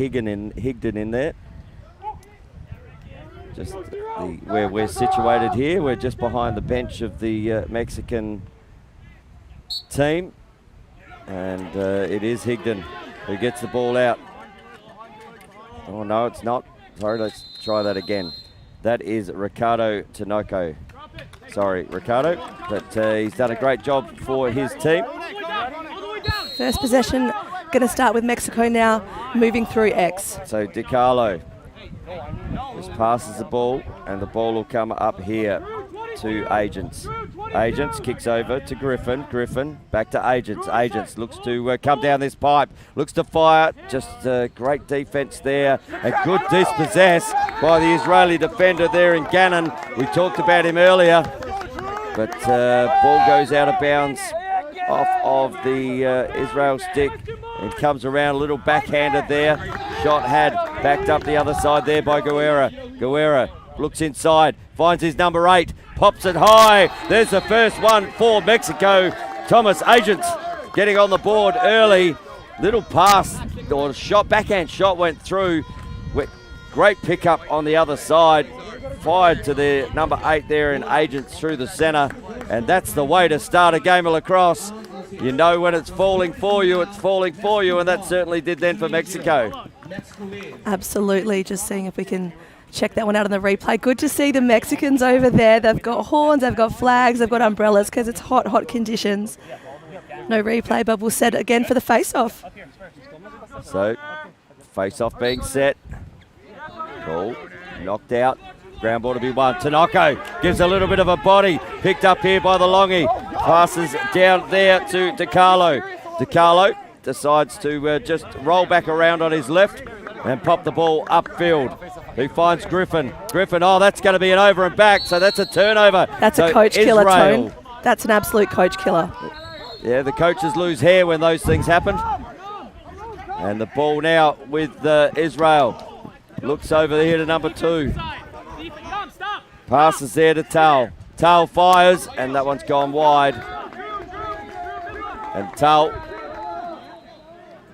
Higdon in there. Just where we're situated here, we're just behind the bench of the Mexican team, and it is Higdon who gets the ball out. Oh no, it's not. Sorry, let's try that again. That is Ricardo Tinoco. Sorry, Ricardo, but he's done a great job for his team. First possession going to start with Mexico now, moving through X. So DiCarlo just passes the ball, and the ball will come up here to Agents. Agents kicks over to Griffin. Griffin back to Agents. Agents looks to come down this pipe, looks to fire. Just great defense there. A good dispossess by the Israeli defender there in Gannon. We talked about him earlier, but ball goes out of bounds off of the Israel stick and comes around. A little backhander there. Shot had backed up the other side there by Guerra. Guerra looks inside, finds his number 8, pops it high. There's the first one for Mexico. Thomas Agents getting on the board early. Little pass or shot, backhand shot went through. Great pickup on the other side. Fired to the number 8 there in Agents through the centre. And that's the way to start a game of lacrosse. You know when it's falling for you, it's falling for you, and that certainly did then for Mexico. Absolutely. Just seeing if we can check that one out on the replay. Good to see the Mexicans over there. They've got horns, they've got flags, they've got umbrellas because it's hot, hot conditions. No replay, but we'll set again for the face-off. So, face-off being set. Ball knocked out. Ground ball to be won. Tinoco gives a little bit of a body. Picked up here by the longie. Passes down there to DiCarlo. DiCarlo decides to just roll back around on his left and pop the ball upfield. He finds Griffin. Griffin, oh, that's going to be an over and back, so that's a turnover. That's a coach killer, Tone. That's an absolute coach killer. Yeah, the coaches lose hair when those things happen. And the ball now with Israel. Looks over here to number 2. Passes there to Tal. Tal fires, and that one's gone wide. And Tal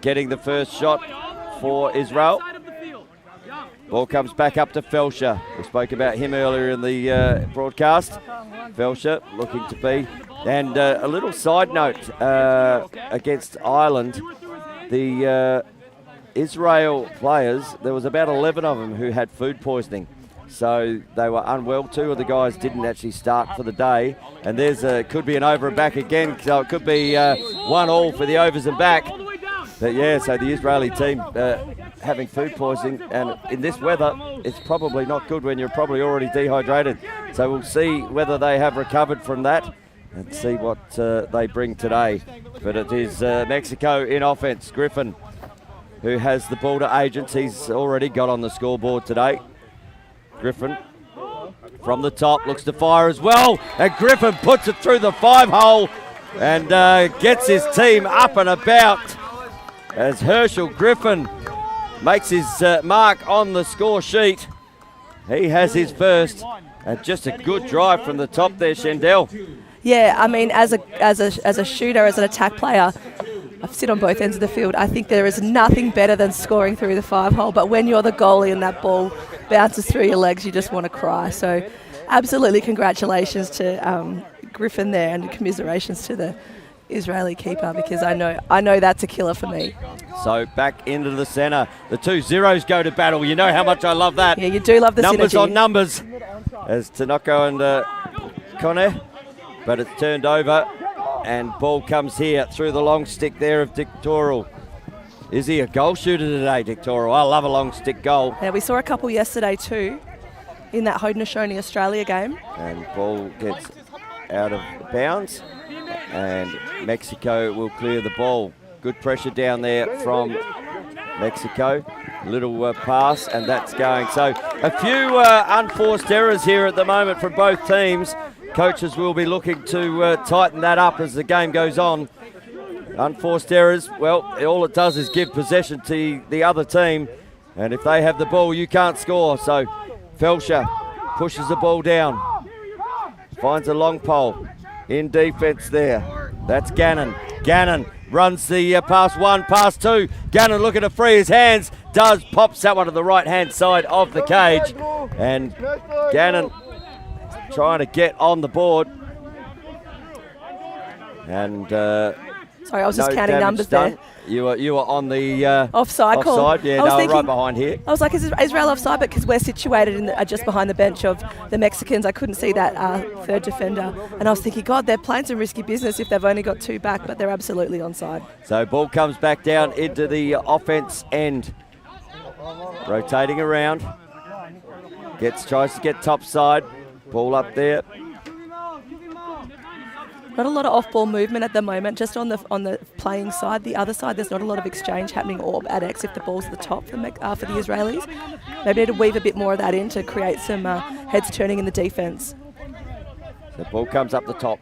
getting the first shot for Israel. Ball comes back up to Felsher. We spoke about him earlier in the broadcast. Felsher looking to be. And a little side note against Ireland. The Israel players, there was about 11 of them who had food poisoning. So they were unwell. 2 of the guys didn't actually start for the day. And there's could be an over and back again. So it could be 1-1 for the overs and back. But yeah, so the Israeli team having food poisoning. And in this weather, it's probably not good when you're probably already dehydrated. So we'll see whether they have recovered from that and see what they bring today. But it is Mexico in offense. Griffin, who has the ball to Agents. He's already got on the scoreboard today. Griffin from the top looks to fire as well, and Griffin puts it through the 5-hole and gets his team up and about as Herschel Griffin makes his mark on the score sheet. He has his first, and just a good drive from the top there, Shendell. Yeah, I mean, as a shooter, as an attack player, I've sit on both ends of the field. I think there is nothing better than scoring through the 5-hole, but when you're the goalie and that ball bounces through your legs, you just want to cry. So absolutely congratulations to Griffin there, and commiserations to the Israeli keeper, because I know that's a killer for me. So back into the centre. The 2 zeros go to battle. You know how much I love that. Yeah, you do love the numbers synergy. On numbers as Tinoco and Conner, but it's turned over. And ball comes here through the long stick there of Dictoral. Is he a goal shooter today, Dictoral? I love a long stick goal. Yeah, we saw a couple yesterday too in that Haudenosaunee Australia game. And ball gets out of bounds. And Mexico will clear the ball. Good pressure down there from Mexico. Little pass, and that's going. So a few unforced errors here at the moment from both teams. Coaches will be looking to tighten that up as the game goes on. Unforced errors, well, all it does is give possession to the other team. And if they have the ball, you can't score. So Felsher pushes the ball down. Finds a long pole in defence there. That's Gannon. Gannon runs the pass 1, pass 2. Gannon looking to free his hands. does. Pops that one to the right-hand side of the cage. And Gannon trying to get on the board. And sorry, I was just counting numbers done. there. You were on the offside call. Yeah, right behind here. I was like, is Israel offside? But because we're situated just behind the bench of the Mexicans, I couldn't see that third defender. And I was thinking, God, they're playing some risky business if they've only got 2 back, but they're absolutely onside. So ball comes back down into the offense end. Rotating around. Tries to get top side. Ball up there. Not a lot of off-ball movement at the moment, just on the playing side. The other side, there's not a lot of exchange happening or at X if the ball's at the top for the Israelis. Maybe need to weave a bit more of that in to create some heads turning in the defence. The ball comes up the top.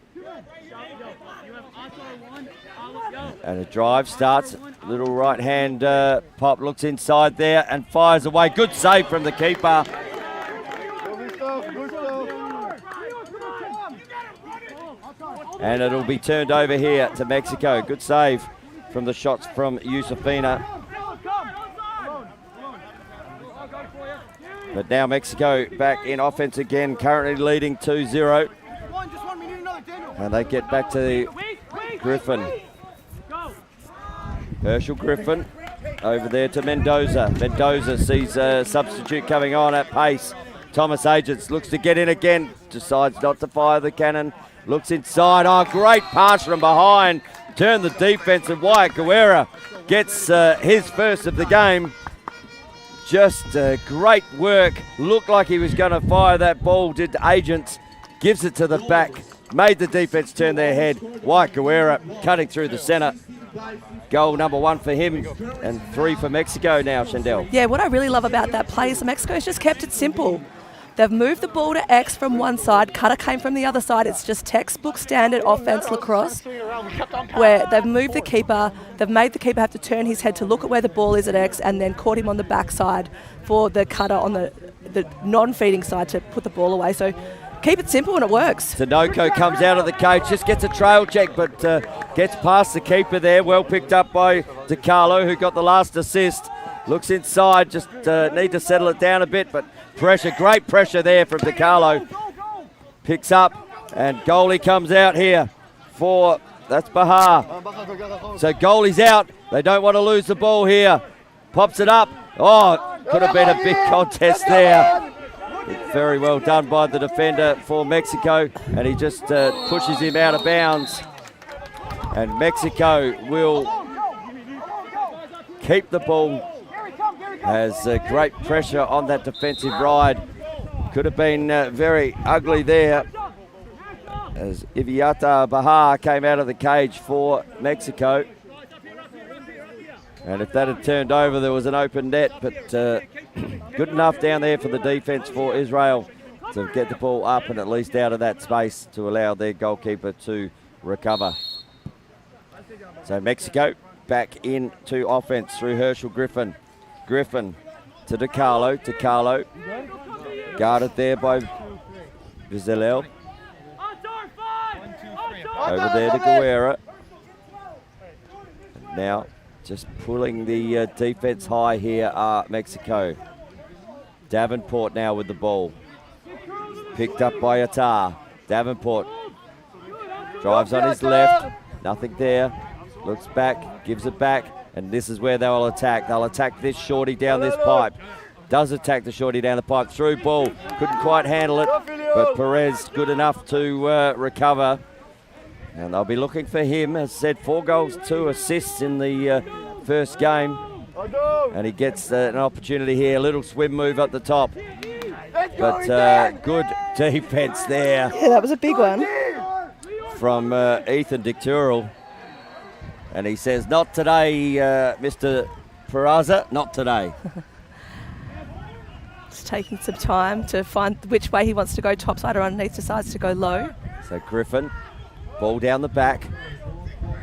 And a drive starts. Little right-hand pop, looks inside there and fires away. Good save from the keeper. And it'll be turned over here to Mexico. Good save from the shots from Yusufina. But now Mexico back in offense again, currently leading 2-0. And they get back to the Griffin. Herschel Griffin over there to Mendoza. Mendoza sees a substitute coming on at pace. Thomas Agents looks to get in again, decides not to fire the cannon. Looks inside. Oh, great pass from behind. Turn the defense, and Wyatt Guerra gets his first of the game. Just great work. Looked like he was going to fire that ball, did Agents. Gives it to the back. Made the defense turn their head. Wyatt Guerra cutting through the centre. Goal number 1 for him and 3 for Mexico now, Shandell. Yeah, what I really love about that play is Mexico's just kept it simple. They've moved the ball to X from one side. Cutter came from the other side. It's just textbook standard offense lacrosse where they've moved the keeper. They've made the keeper have to turn his head to look at where the ball is at X and then caught him on the backside for the cutter on the non-feeding side to put the ball away. So keep it simple and it works. Tinoco comes out of the cage, just gets a trail check, but gets past the keeper there. Well picked up by DiCarlo, who got the last assist. Looks inside, just need to settle it down a bit, but pressure, great pressure there from DiCarlo. Picks up, and goalie comes out here for, that's Bahar. So goalie's out. They don't want to lose the ball here. Pops it up. Oh, could have been a big contest there. Very well done by the defender for Mexico, and he just pushes him out of bounds. And Mexico will keep the ball. Has great pressure on that defensive ride. Could have been very ugly there as Iviata Bahar came out of the cage for Mexico. And if that had turned over, there was an open net, but good enough down there for the defense for Israel to get the ball up and at least out of that space to allow their goalkeeper to recover. So Mexico back into offense through Herschel Griffin. Griffin to DiCarlo. DiCarlo guarded there by Vizalel. Over there to Guerra. Now just pulling the defense high here are Mexico. Davenport now with the ball. Picked up by Attar. Davenport drives on his left. Nothing there. Looks back, gives it back. And this is where they'll attack. They'll attack this shorty down this pipe. Does attack the shorty down the pipe. Through ball. Couldn't quite handle it. But Perez good enough to recover. And they'll be looking for him. As said, 4 goals, 2 assists in the first game. And he gets an opportunity here. A little swim move at the top. But good defense there. Yeah, that was a big one. From Ethan Dictural. And he says, not today, Mr. Peraza, not today. Just taking some time to find which way he wants to go, topside or underneath, decides to go low. So Griffin, ball down the back.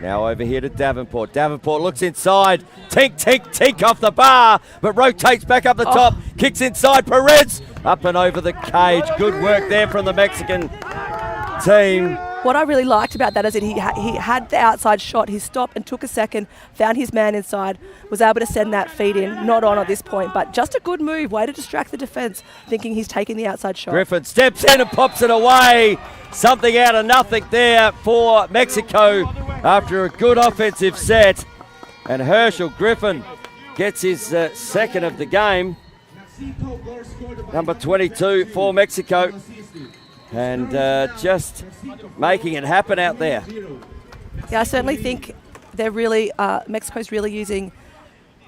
Now over here to Davenport. Davenport looks inside. Tink, tink, tink off the bar, but rotates back up the top. Kicks inside, Perez up and over the cage. Good work there from the Mexican team. What I really liked about that is that he had the outside shot. He stopped and took a second, found his man inside, was able to send that feed in. Not on at this point, but just a good move. Way to distract the defence, thinking he's taking the outside shot. Griffin steps in and pops it away. Something out of nothing there for Mexico after a good offensive set. And Herschel Griffin gets his second of the game. Number 22 for Mexico. And just making it happen out there. Yeah, I certainly think they're really, Mexico's really using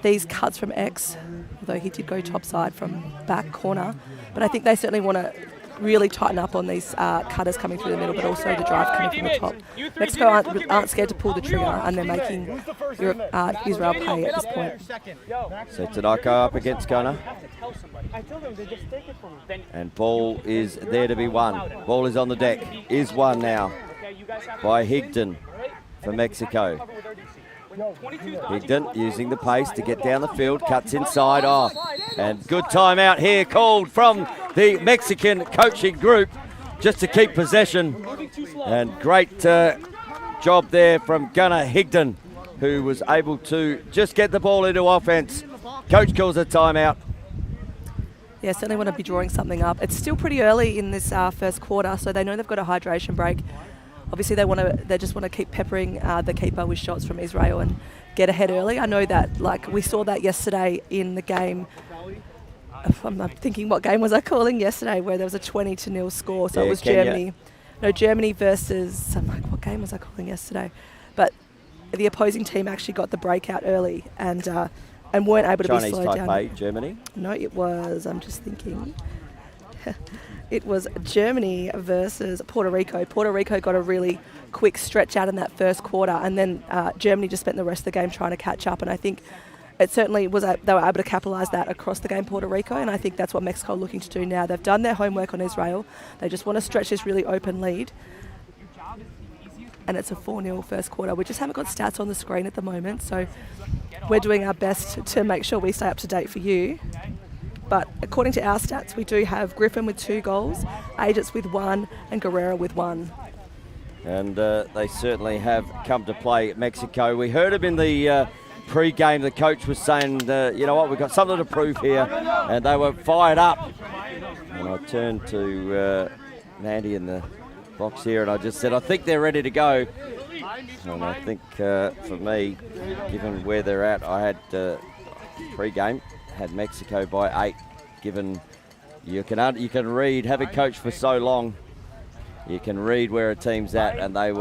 these cuts from X, although he did go topside from back corner. But I think they certainly want to really tighten up on these cutters coming through the middle, but also the drive coming from the top. Mexico aren't scared to pull the trigger, and they're making Israel pay at this point. So Tanaka up against Gunnar. And ball is there to be won. Ball is on the deck. Is won now by Higdon for Mexico. Higdon using the pace to get down the field, cuts inside off. And good timeout here called from the Mexican coaching group just to keep possession. And great job there from Gunnar Higdon, who was able to just get the ball into offense. Coach calls a timeout. Yeah, certainly want to be drawing something up. It's still pretty early in this first quarter, so they know they've got a hydration break. Obviously, they just want to keep peppering the keeper with shots from Israel and get ahead early. I know that, like, we saw that yesterday in the game. I'm thinking, what game was I calling yesterday, where there was a 20-0 score? So yeah, it was Kenya. Germany. No, Germany versus. I'm like, what game was I calling yesterday? But the opposing team actually got the breakout early and weren't able to Chinese be slowed down. Taipei, Germany? No, it was. I'm just thinking. It was Germany versus Puerto Rico. Puerto Rico got a really quick stretch out in that first quarter, and then Germany just spent the rest of the game trying to catch up. And I think it certainly was they were able to capitalise that across the game, Puerto Rico, and I think that's what Mexico are looking to do now. They've done their homework on Israel. They just want to stretch this really open lead. And it's a 4-0 first quarter. We just haven't got stats on the screen at the moment, so we're doing our best to make sure we stay up to date for you. But according to our stats, we do have Griffin with 2 goals, Ajax with 1, and Guerrero with 1. And they certainly have come to play Mexico. We heard him in the pre-game. The coach was saying, you know what, we've got something to prove here. And they were fired up. And I turned to Mandy in the box here and I just said, I think they're ready to go. And I think for me, given where they're at, I had pre-game, had Mexico by 8, given you can read, having coached for so long, you can read where a team's at, and they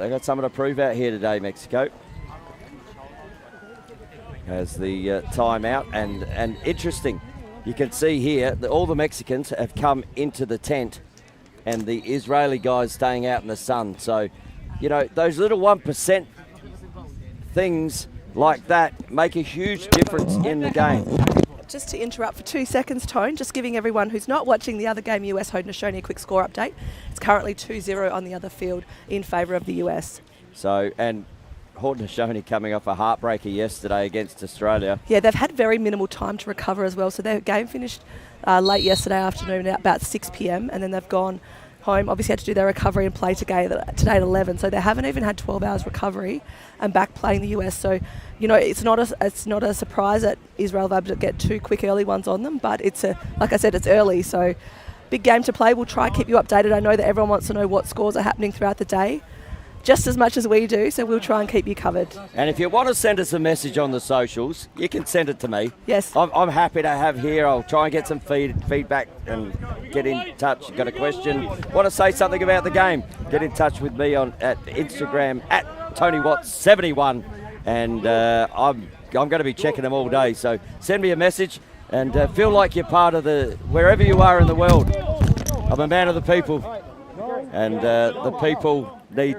got something to prove out here today, Mexico. As the timeout, and interesting, you can see here that all the Mexicans have come into the tent and the Israeli guys staying out in the sun. So, you know, those little 1% things like that make a huge difference in the game. Just to interrupt for 2 seconds, Tone, just giving everyone who's not watching the other game, US Haudenosaunee, a quick score update. It's currently 2-0 on the other field in favour of the US. So, and Haudenosaunee coming off a heartbreaker yesterday against Australia. Yeah, they've had very minimal time to recover as well. So their game finished late yesterday afternoon at about 6 p.m. and then they've gone home, obviously had to do their recovery and play today at 11. So they haven't even had 12 hours recovery and back playing the US. So, you know, it's not a surprise that Israel have able to get 2 quick early ones on them, but like I said, it's early. So big game to play. We'll try and keep you updated. I know that everyone wants to know what scores are happening throughout the day, just as much as we do, so we'll try and keep you covered. And if you want to send us a message on the socials, you can send it to me. Yes. I'm happy to have here. I'll try and get some feedback and get in touch. Got a question, want to say something about the game, get in touch with me at Instagram at TonyWatts71, and I'm going to be checking them all day. So send me a message and feel like you're part of wherever you are in the world. I'm a man of the people, and the people need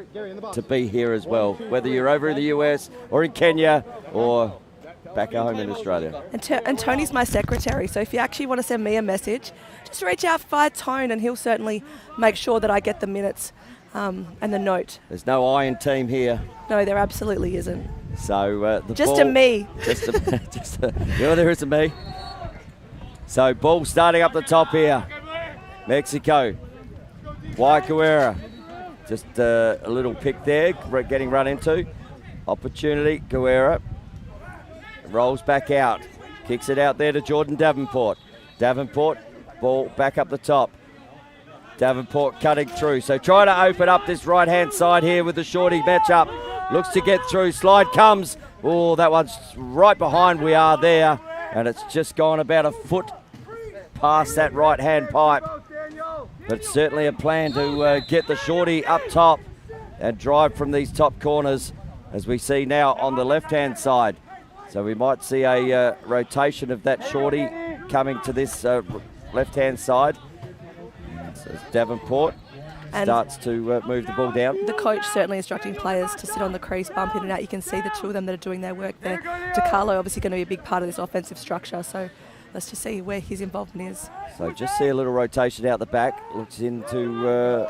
to be here as well, whether you're over in the US or in Kenya or back home in Australia. And Tony's my secretary, so if you actually want to send me a message, just reach out via Tone and he'll certainly make sure that I get the minutes and the note. There's no I in team here. No, there absolutely isn't. So just ball, a me. There is a me. So ball starting up the top here. Mexico. Waikuera Just a little pick there, getting run into. Opportunity, Guerra. Rolls back out. Kicks it out there to Jordan Davenport. Davenport, ball back up the top. Davenport cutting through. So trying to open up this right-hand side here with the shorty matchup. Looks to get through. Slide comes. Oh, that one's right behind. We are there. And it's just gone about a foot past that right-hand pipe. But certainly a plan to get the shorty up top and drive from these top corners, as we see now on the left-hand side. So we might see a rotation of that shorty coming to this left-hand side. So Davenport starts to move the ball down. The coach certainly instructing players to sit on the crease, bump in and out. You can see the two of them that are doing their work there. DeCarlo obviously going to be a big part of this offensive structure, so let's just see where his involvement is. So just see a little rotation out the back. Looks in to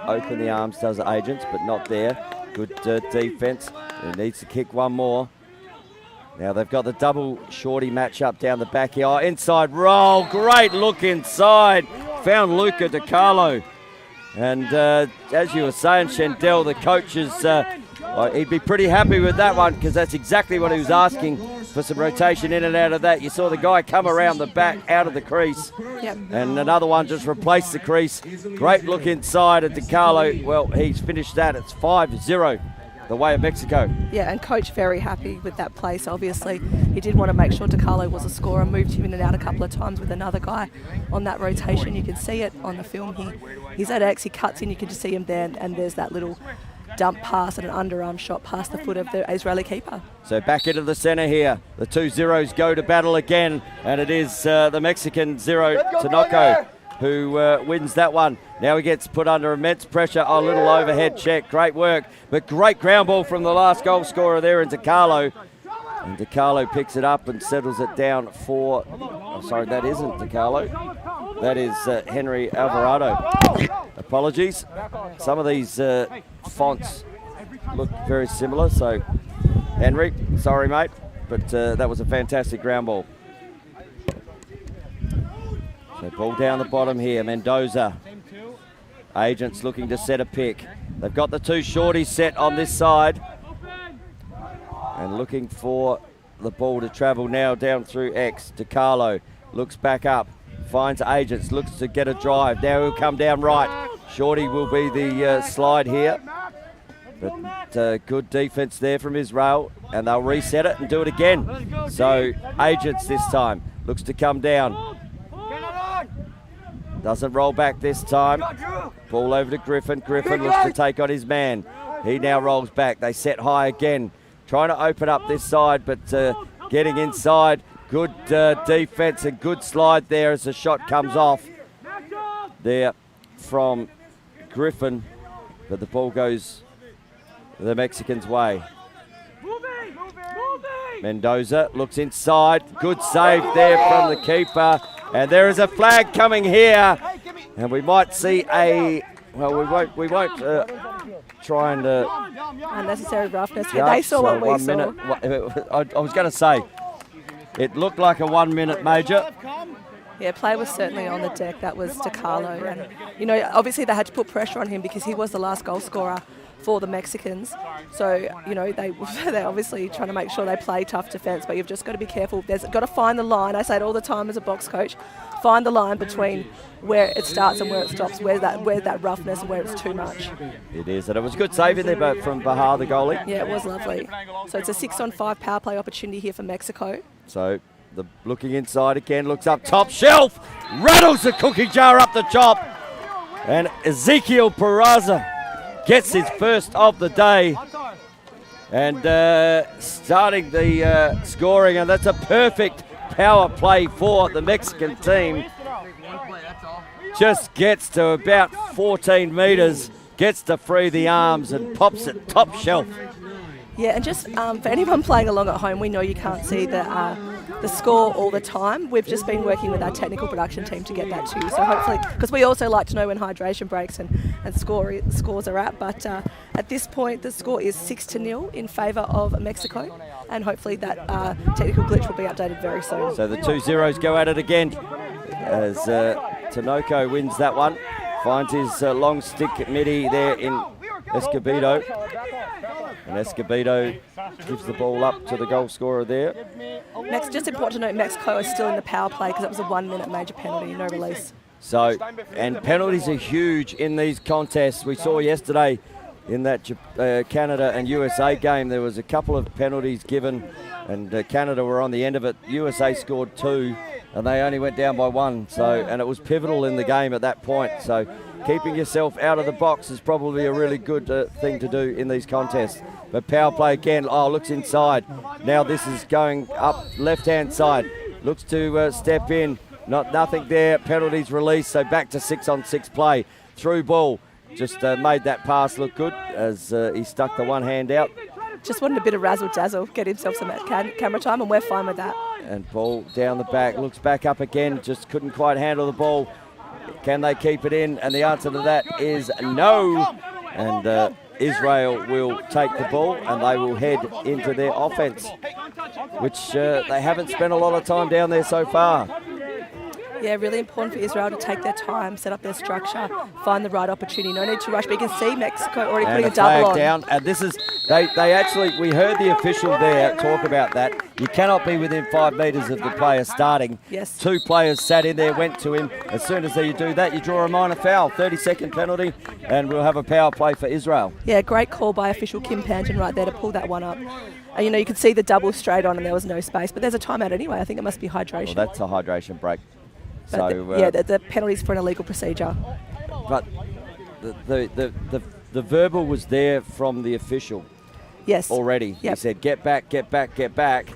open the arms, does Agents, but not there. Good defense. He needs to kick one more. Now they've got the double shorty matchup down the back here. Oh, inside roll, great look inside. Found Luca DiCarlo. And as you were saying, Shandell, the coach is, he'd be pretty happy with that one, because that's exactly what he was asking for, some rotation in and out of that. You saw the guy come around the back, out of the crease. Yep. And another one just replaced the crease. Great look inside at DiCarlo. Well, he's finished that. It's 5-0. The way of Mexico. Yeah, and coach very happy with that place. Obviously, he did want to make sure DiCarlo was a scorer, moved him in and out a couple of times with another guy on that rotation. You can see it on the film. He's at X, he cuts in, you can just see him there, and there's that little dump pass and an underarm shot past the foot of the Israeli keeper. So back into the centre here. The 2 zeros go to battle again, and it is the Mexican zero, Tinoco, who wins that one. Now he gets put under immense pressure. A little overhead check. Great work. But great ground ball from the last goal scorer there in DiCarlo. And DiCarlo picks it up and settles it down for... Oh, sorry, that isn't DiCarlo. That is Henry Alvarado. Apologies. Some of these fonts look very similar. So, Henry, sorry, mate. But that was a fantastic ground ball. So ball down the bottom here, Mendoza. Agents looking to set a pick. They've got the two shorties set on this side. And looking for the ball to travel now down through X. DiCarlo looks back up, finds Agents, looks to get a drive. Now he'll come down right. Shorty will be the slide here. But good defense there from Israel. And they'll reset it and do it again. So Agents this time looks to come down. Doesn't roll back this time. Ball over to Griffin. Griffin looks to take on his man. He now rolls back. They set high again. Trying to open up this side, but getting inside. Good defense and good slide there as the shot comes off there from Griffin. But the ball goes the Mexicans' way. Mendoza looks inside. Good save there from the keeper. And there is a flag coming here, and we might see a, well, we won't try and... unnecessary roughness. Yeah, they saw what we saw. I was going to say, it looked like a 1 minute major. Yeah, play was certainly on the deck. That was DiCarlo. And, you know, obviously they had to put pressure on him because he was the last goal scorer for the Mexicans. So, you know, they're obviously trying to make sure they play tough defence, but you've just got to be careful. There's got to find the line. I say it all the time as a box coach. Find the line between where it starts and where it stops, where's that roughness and where it's too much. It is, and it was a good save in there from Bahar, the goalie. Yeah, it was lovely. So it's a 6-on-5 power play opportunity here for Mexico. So looking inside again, looks up top shelf, rattles the cookie jar up the top, and Ezekiel Peraza gets his first of the day, and starting the scoring, and that's a perfect power play for the Mexican team. Just gets to about 14 metres, gets to free the arms and pops it top shelf. Yeah, and just for anyone playing along at home, we know you can't see the score all the time. We've just been working with our technical production team to get that to you. So hopefully, because we also like to know when hydration breaks and scores are at. But at this point, the score is 6-0 in favour of Mexico. And hopefully that technical glitch will be updated very soon. So the 2 zeros go at it again as Tinoco wins that one. Finds his long stick midi there in Escobedo. And Escobedo gives the ball up to the goal scorer there. Just important to note, Mexico is still in the power play because it was a 1 minute major penalty, no release. So, and penalties are huge in these contests. We saw yesterday in that Canada and USA game, there was a couple of penalties given, and Canada were on the end of it. USA scored 2, and they only went down by 1. So, and it was pivotal in the game at that point. So, keeping yourself out of the box is probably a really good thing to do in these contests. But power play again. Oh, looks inside. Now this is going up left-hand side. Looks to step in. Nothing there. Penalties released. So back to 6-on-6 play. Through ball. Just made that pass look good as he stuck the one hand out. Just wanted a bit of razzle-dazzle, get himself some camera time, and we're fine with that. And ball down the back. Looks back up again. Just couldn't quite handle the ball. Can they keep it in? And the answer to that is no. And Israel will take the ball and they will head into their offense, which they haven't spent a lot of time down there so far. Yeah, really important for Israel to take their time, set up their structure, find the right opportunity. No need to rush, but you can see Mexico already putting a double on. Down. And this is, they actually, we heard the official there talk about that. You cannot be within 5 metres of the player starting. Yes. 2 players sat in there, went to him. As soon as you do that, you draw a minor foul, 30-second penalty, and we'll have a power play for Israel. Yeah, great call by official Kim Panton right there to pull that one up. And, you could see the double straight on and there was no space, but there's a timeout anyway. I think it must be hydration. Well, that's a hydration break. But so the penalties for an illegal procedure. But the verbal was there from the official. Yes. Already. Yep. He said, get back, get back, get back.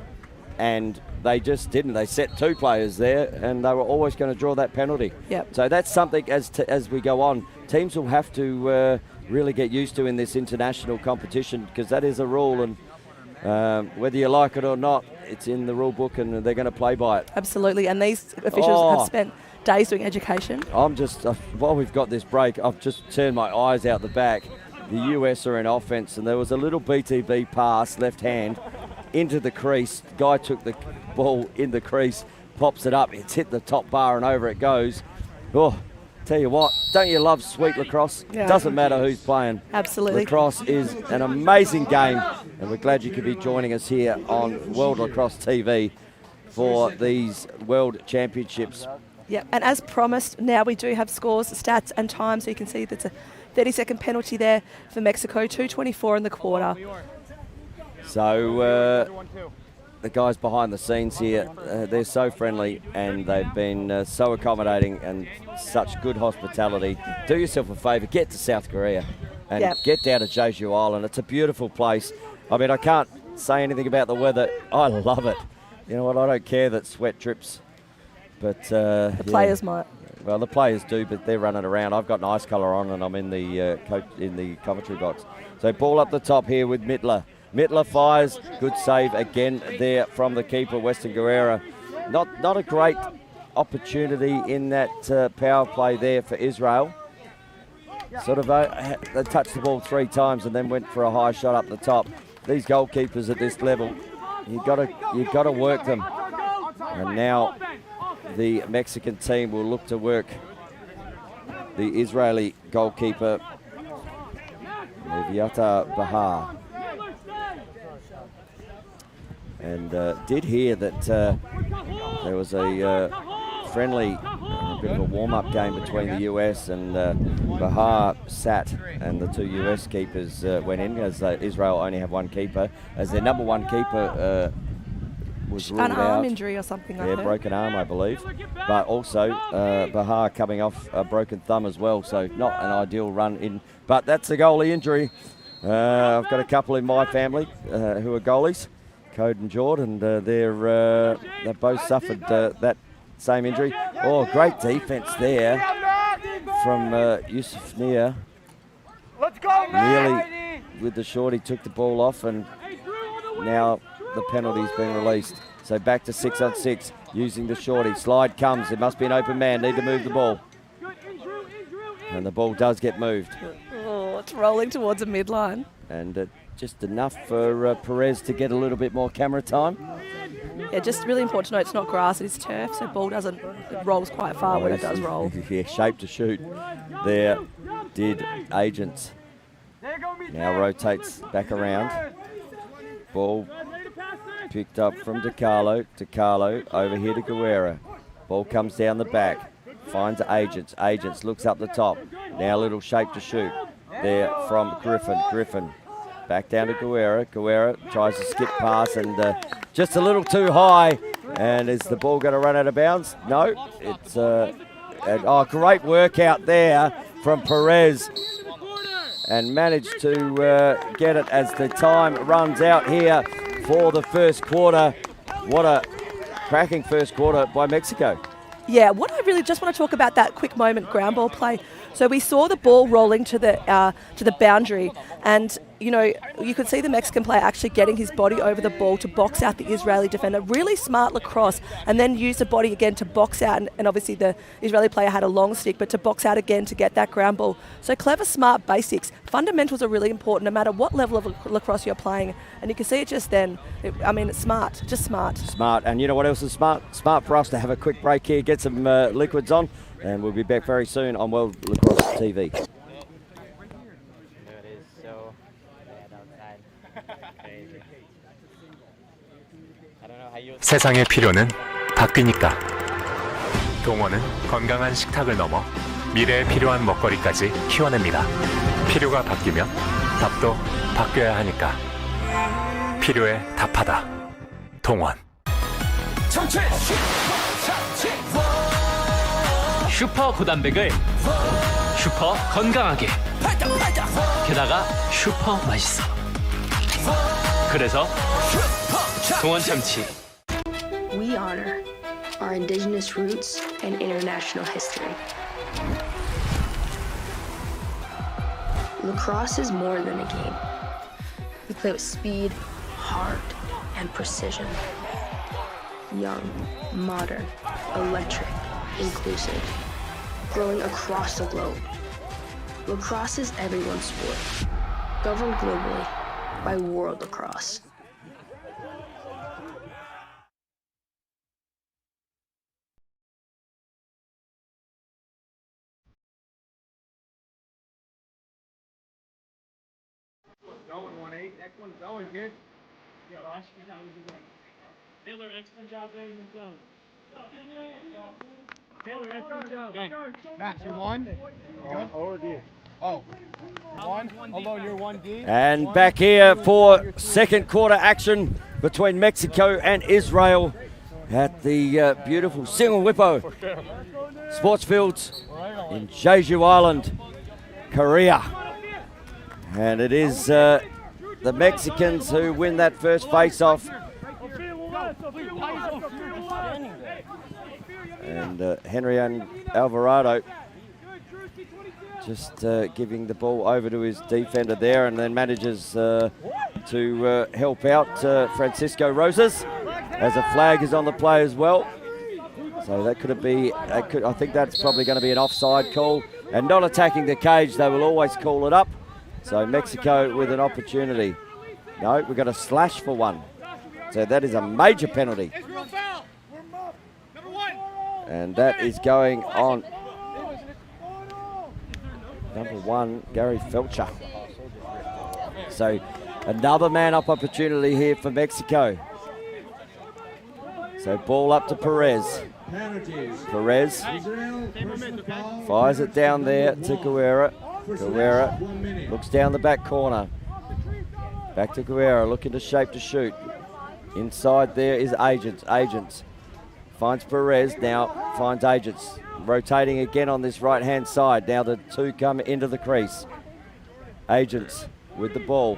And they just didn't. They set 2 players there and they were always going to draw that penalty. Yep. So that's something as we go on, teams will have to really get used to in this international competition, because that is a rule, and whether you like it or not, it's in the rule book and they're going to play by it. Absolutely, and these officials have spent days doing education. I'm just, while we've got this break, I've just turned my eyes out the back. The US are in offense, and there was a little BTB pass, left hand, into the crease. The guy took the ball in the crease, pops it up, it's hit the top bar and over it goes. Oh, tell you what, don't you love sweet lacrosse? Yeah. Doesn't matter who's playing. Absolutely. Lacrosse is an amazing game, and we're glad you could be joining us here on World Lacrosse TV for these World Championships. Yeah, and as promised, now we do have scores, stats and time, so you can see that's a 30-second penalty there for Mexico, 2:24 in the quarter. So the guys behind the scenes here, they're so friendly and they've been so accommodating and such good hospitality. Do yourself a favour, get to South Korea and get down to Jeju Island. It's a beautiful place. I mean, I can't say anything about the weather. I love it. You know what, I don't care that sweat drips. But the players might. Well, the players do, but they're running around. I've got an ice colour on and I'm in the commentary box. So ball up the top here with Mittler. Mittler fires, good save again there from the keeper, Weston Guerrera. Not a great opportunity in that power play there for Israel. Sort of they touched the ball 3 times and then went for a high shot up the top. These goalkeepers at this level, you got to work them. And now the Mexican team will look to work the Israeli goalkeeper, Leviata Bahar. And did hear that there was a friendly, a bit of a warm-up game between the US and Bahar sat, and the 2 US keepers went in, as Israel only have 1 keeper, as their number 1 keeper was ruled out. An arm injury or something like that. Yeah, broken arm, I believe. But also Bahar coming off a broken thumb as well, so not an ideal run in. But that's a goalie injury. I've got a couple in my family who are goalies, Code and Jordan, and they both suffered that same injury. Oh, great defense there from Yusuf Nia. Let's go, Nearly with the shorty took the ball off, and now the penalty's been released. So back to 6-on-6 using the shorty. Slide comes. It must be an open man. Need to move the ball. And the ball does get moved. Oh, it's rolling towards a midline. And just enough for Perez to get a little bit more camera time. Yeah, just really important to note it's not grass, it's turf, so ball it rolls quite far when it does roll. Yeah, shape to shoot. There did Agents. There you go, Now rotates back around. Ball picked up from DiCarlo. DiCarlo over here to Guerra. Ball comes down the back. Finds Agents. Agents looks up the top. Now a little shape to shoot. There from Griffin. Griffin back down to Guerra. Guerra tries to skip pass and just a little too high. And is the ball going to run out of bounds? No. It's great work out there from Perez. And managed to get it as the time runs out here for the first quarter. What a cracking first quarter by Mexico. Yeah, what I really just want to talk about that quick moment ground ball play. So we saw the ball rolling to the boundary, and you could see the Mexican player actually getting his body over the ball to box out the Israeli defender. Really smart lacrosse, and then use the body again to box out. And obviously the Israeli player had a long stick, but to box out again to get that ground ball. So clever, smart basics. Fundamentals are really important no matter what level of lacrosse you're playing. And you can see it just then. It's smart, just smart. Smart, and you know what else is smart? Smart for us to have a quick break here, get some liquids on, and we'll be back very soon on World Lacrosse TV. 세상의 필요는 바뀌니까. 동원은 건강한 식탁을 넘어 미래에 필요한 먹거리까지 키워냅니다. 필요가 바뀌면 답도 바뀌어야 하니까. 필요에 답하다. 동원. 슈퍼 고단백을 슈퍼 건강하게, 게다가 슈퍼 맛있어. 그래서 동원 참치. We honor our indigenous roots and international history. Lacrosse is more than a game. We play with speed, heart, and precision. Young, modern, electric, inclusive, growing across the globe. Lacrosse is everyone's sport, governed globally by World Lacrosse. Going 1-8. Next one's going good. Yeah, Taylor, excellent job there in the zone. Taylor, excellent job. Okay. Matt, you won? Or D? Oh. One? Although you're 1D. And back here for second quarter action between Mexico and Israel at the beautiful Single Whippo Sports Fields in Jeju Island, Korea. And it is the Mexicans who win that first face-off. And Henry Alvarado just giving the ball over to his defender there, and then manages to help out Francisco Rosas as a flag is on the play as well. So that I think that's probably going to be an offside call, and not attacking the cage. They will always call it up. So Mexico with an opportunity. No, we've got a slash for one. So that is a major penalty. And that is going on number one, Gary Felcher. So another man-up opportunity here for Mexico. So ball up to Perez. Perez fires it down there to Guerra. Guerra looks down the back corner. Back to Guerra, looking to shape to shoot. Inside there is Agents. Agents finds Perez, now finds Agents. Rotating again on this right-hand side. Now the two come into the crease. Agents with the ball.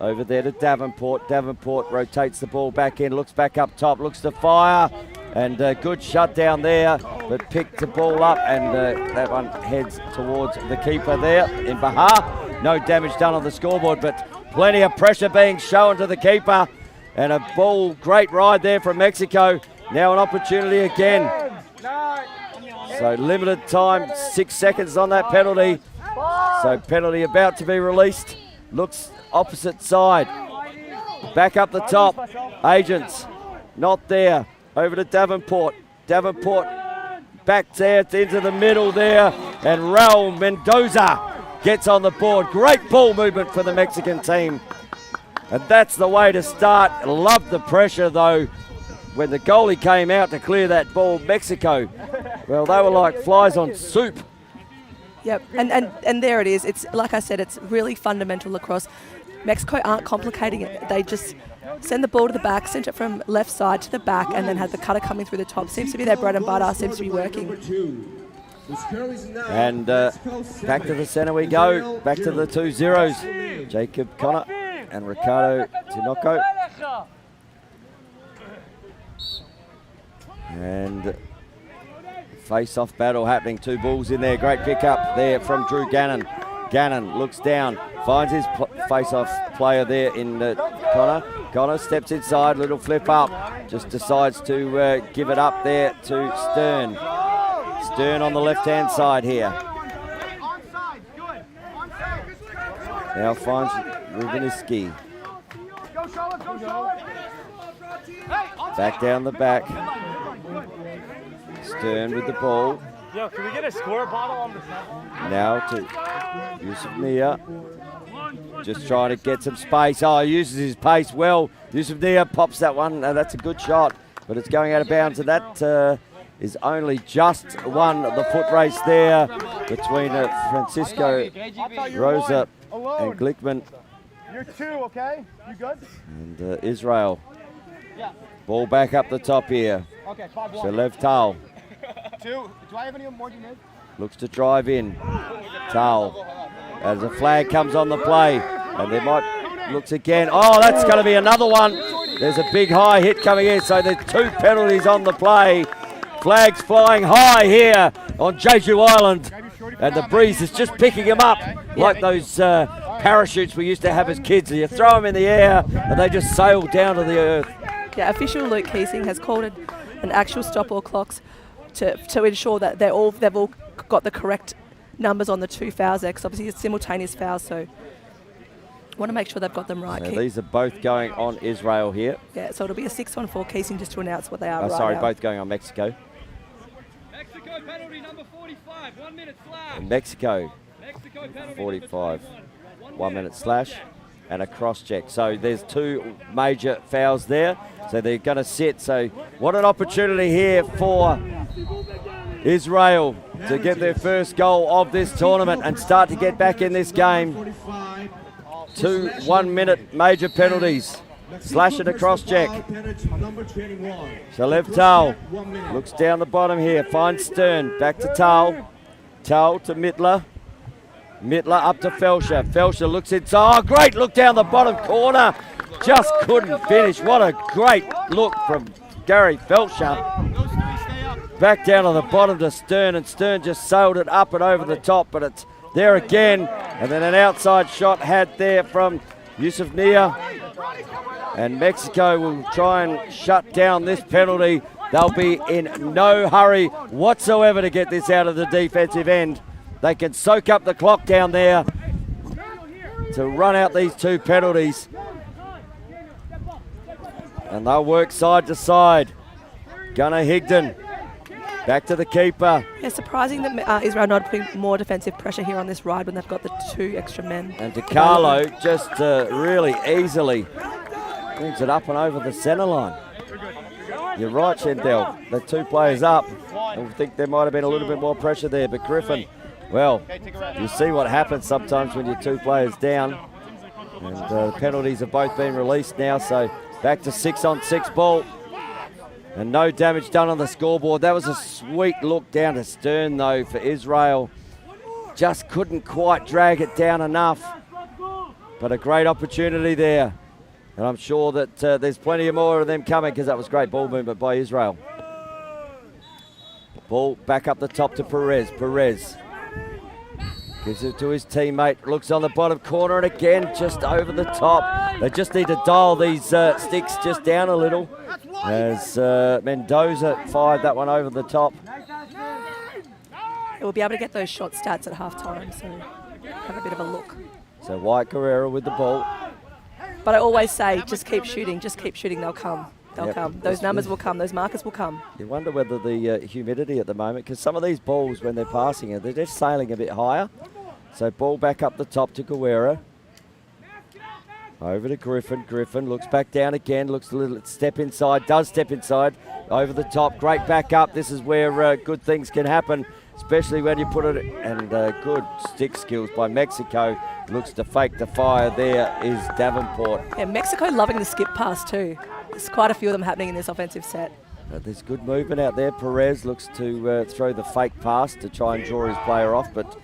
Over there to Davenport. Davenport rotates the ball back in, looks back up top, looks to fire. And a good shut down there, but picked the ball up, and that one heads towards the keeper there in Bahar. No damage done on the scoreboard, but plenty of pressure being shown to the keeper. And a ball, great ride there from Mexico. Now an opportunity again. So limited time, 6 seconds on that penalty. So penalty about to be released. Looks opposite side. Back up the top. Agents, not there. Over to Davenport. Davenport back there into the middle there. And Raul Mendoza gets on the board. Great ball movement for the Mexican team. And that's the way to start. Loved the pressure, though. When the goalie came out to clear that ball, Mexico, well, they were like flies on soup. Yep, and there it is. It's like I said, it's really fundamental lacrosse. Mexico aren't complicating it. They just send the ball to the back, send it from left side to the back, and then have the cutter coming through the top. Seems to be their bread and butter, seems to be working. And back to the center we go. Back to the 2 zeros. Jacob Connor and Ricardo Tinoco. And face-off battle happening. 2 balls in there. Great pick-up there from Drew Gannon. Gannon looks down, finds his face-off player there in Connor. Connor steps inside, little flip up. Just decides to give it up there to Stern. Stern on the left-hand side here. Now finds Rubiniski. Back down the back. Stern with the ball. Yo, can we get a score bottle on the side? Now to Yusuf Nia. Just trying to get some space. Oh, he uses his pace well. Yusuf Nia pops that one. That's a good shot, but it's going out of bounds. And that is only just won the foot race there between Francisco Rosa and Glickman. You're 2, okay? You good? And Israel. Ball back up the top here. Okay, 5-1. Shalev Tal. 2. Do I have any more you need? Looks to drive in. Tal. As a flag comes on the play. And there might, looks again. Oh, that's going to be another one. There's a big high hit coming in. So there's 2 penalties on the play. Flags flying high here on Jeju Island. And the breeze is just picking them up like those parachutes we used to have as kids. You throw them in the air and they just sail down to the earth. Yeah, official Luke Keesing has called an actual stop all clocks to ensure that they've all got the correct numbers on the 2 fouls there, because obviously it's simultaneous fouls, so want to make sure they've got them right. So these are both going on Israel here. Yeah, so it'll be a 6-on-4 Keesing just to announce what they are. Sorry, both going on Mexico. Mexico penalty number 45, 1 minute slash. Mexico penalty 45, 1 minute slash. And a cross check. So there's 2 major fouls there. So they're going to sit. So what an opportunity here for Israel to get their first goal of this tournament and start to get back in this game. 2 1-minute major penalties. Slash and a cross check. Shalev Tal looks down the bottom here. Finds Stern. Back to Tal. Tal to Mittler. Mittler up to Felscher. Felscher looks inside. Oh, great look down the bottom corner. Just couldn't finish. What a great look from Gary Felscher. Back down to the bottom to Stern, and Stern just sailed it up and over the top, but it's there again. And then an outside shot had there from Yusuf Nia. And Mexico will try and shut down this penalty. They'll be in no hurry whatsoever to get this out of the defensive end. They can soak up the clock down there to run out these 2 penalties. And they'll work side to side. Gunnar Higdon back to the keeper. Yeah, surprising that Israel not putting more defensive pressure here on this ride when they've got the 2 extra men. And DiCarlo just really easily brings it up and over the centre line. You're right, Shendel. The 2 players up. I think there might have been a little bit more pressure there, but Griffin, well, you see what happens sometimes when you're 2 players down. And the penalties have both been released now, so back to 6-on-6 ball. And no damage done on the scoreboard. That was a sweet look down to Stern, though, for Israel. Just couldn't quite drag it down enough. But a great opportunity there. And I'm sure that there's plenty more of them coming, because that was great ball movement by Israel. Ball back up the top to Perez. Perez gives it to his teammate. Looks on the bottom corner, and again, just over the top. They just need to dial these sticks just down a little, as Mendoza fired that one over the top. We'll be able to get those shot stats at half-time, so have a bit of a look. So White Guerrero with the ball. But I always say, just keep shooting, they'll come. They'll come. Those numbers will come, those markers will come. You wonder whether the humidity at the moment, because some of these balls, when they're passing it, they're just sailing a bit higher. So ball back up the top to Guerra. Over to Griffin. Griffin looks back down again. Looks a little step inside. Does step inside. Over the top. Great back up. This is where good things can happen, especially when you put it. And good stick skills by Mexico. Looks to fake the fire. There is Davenport. Yeah, Mexico loving the skip pass too. There's quite a few of them happening in this offensive set. There's good movement out there. Perez looks to throw the fake pass to try and draw his player off, but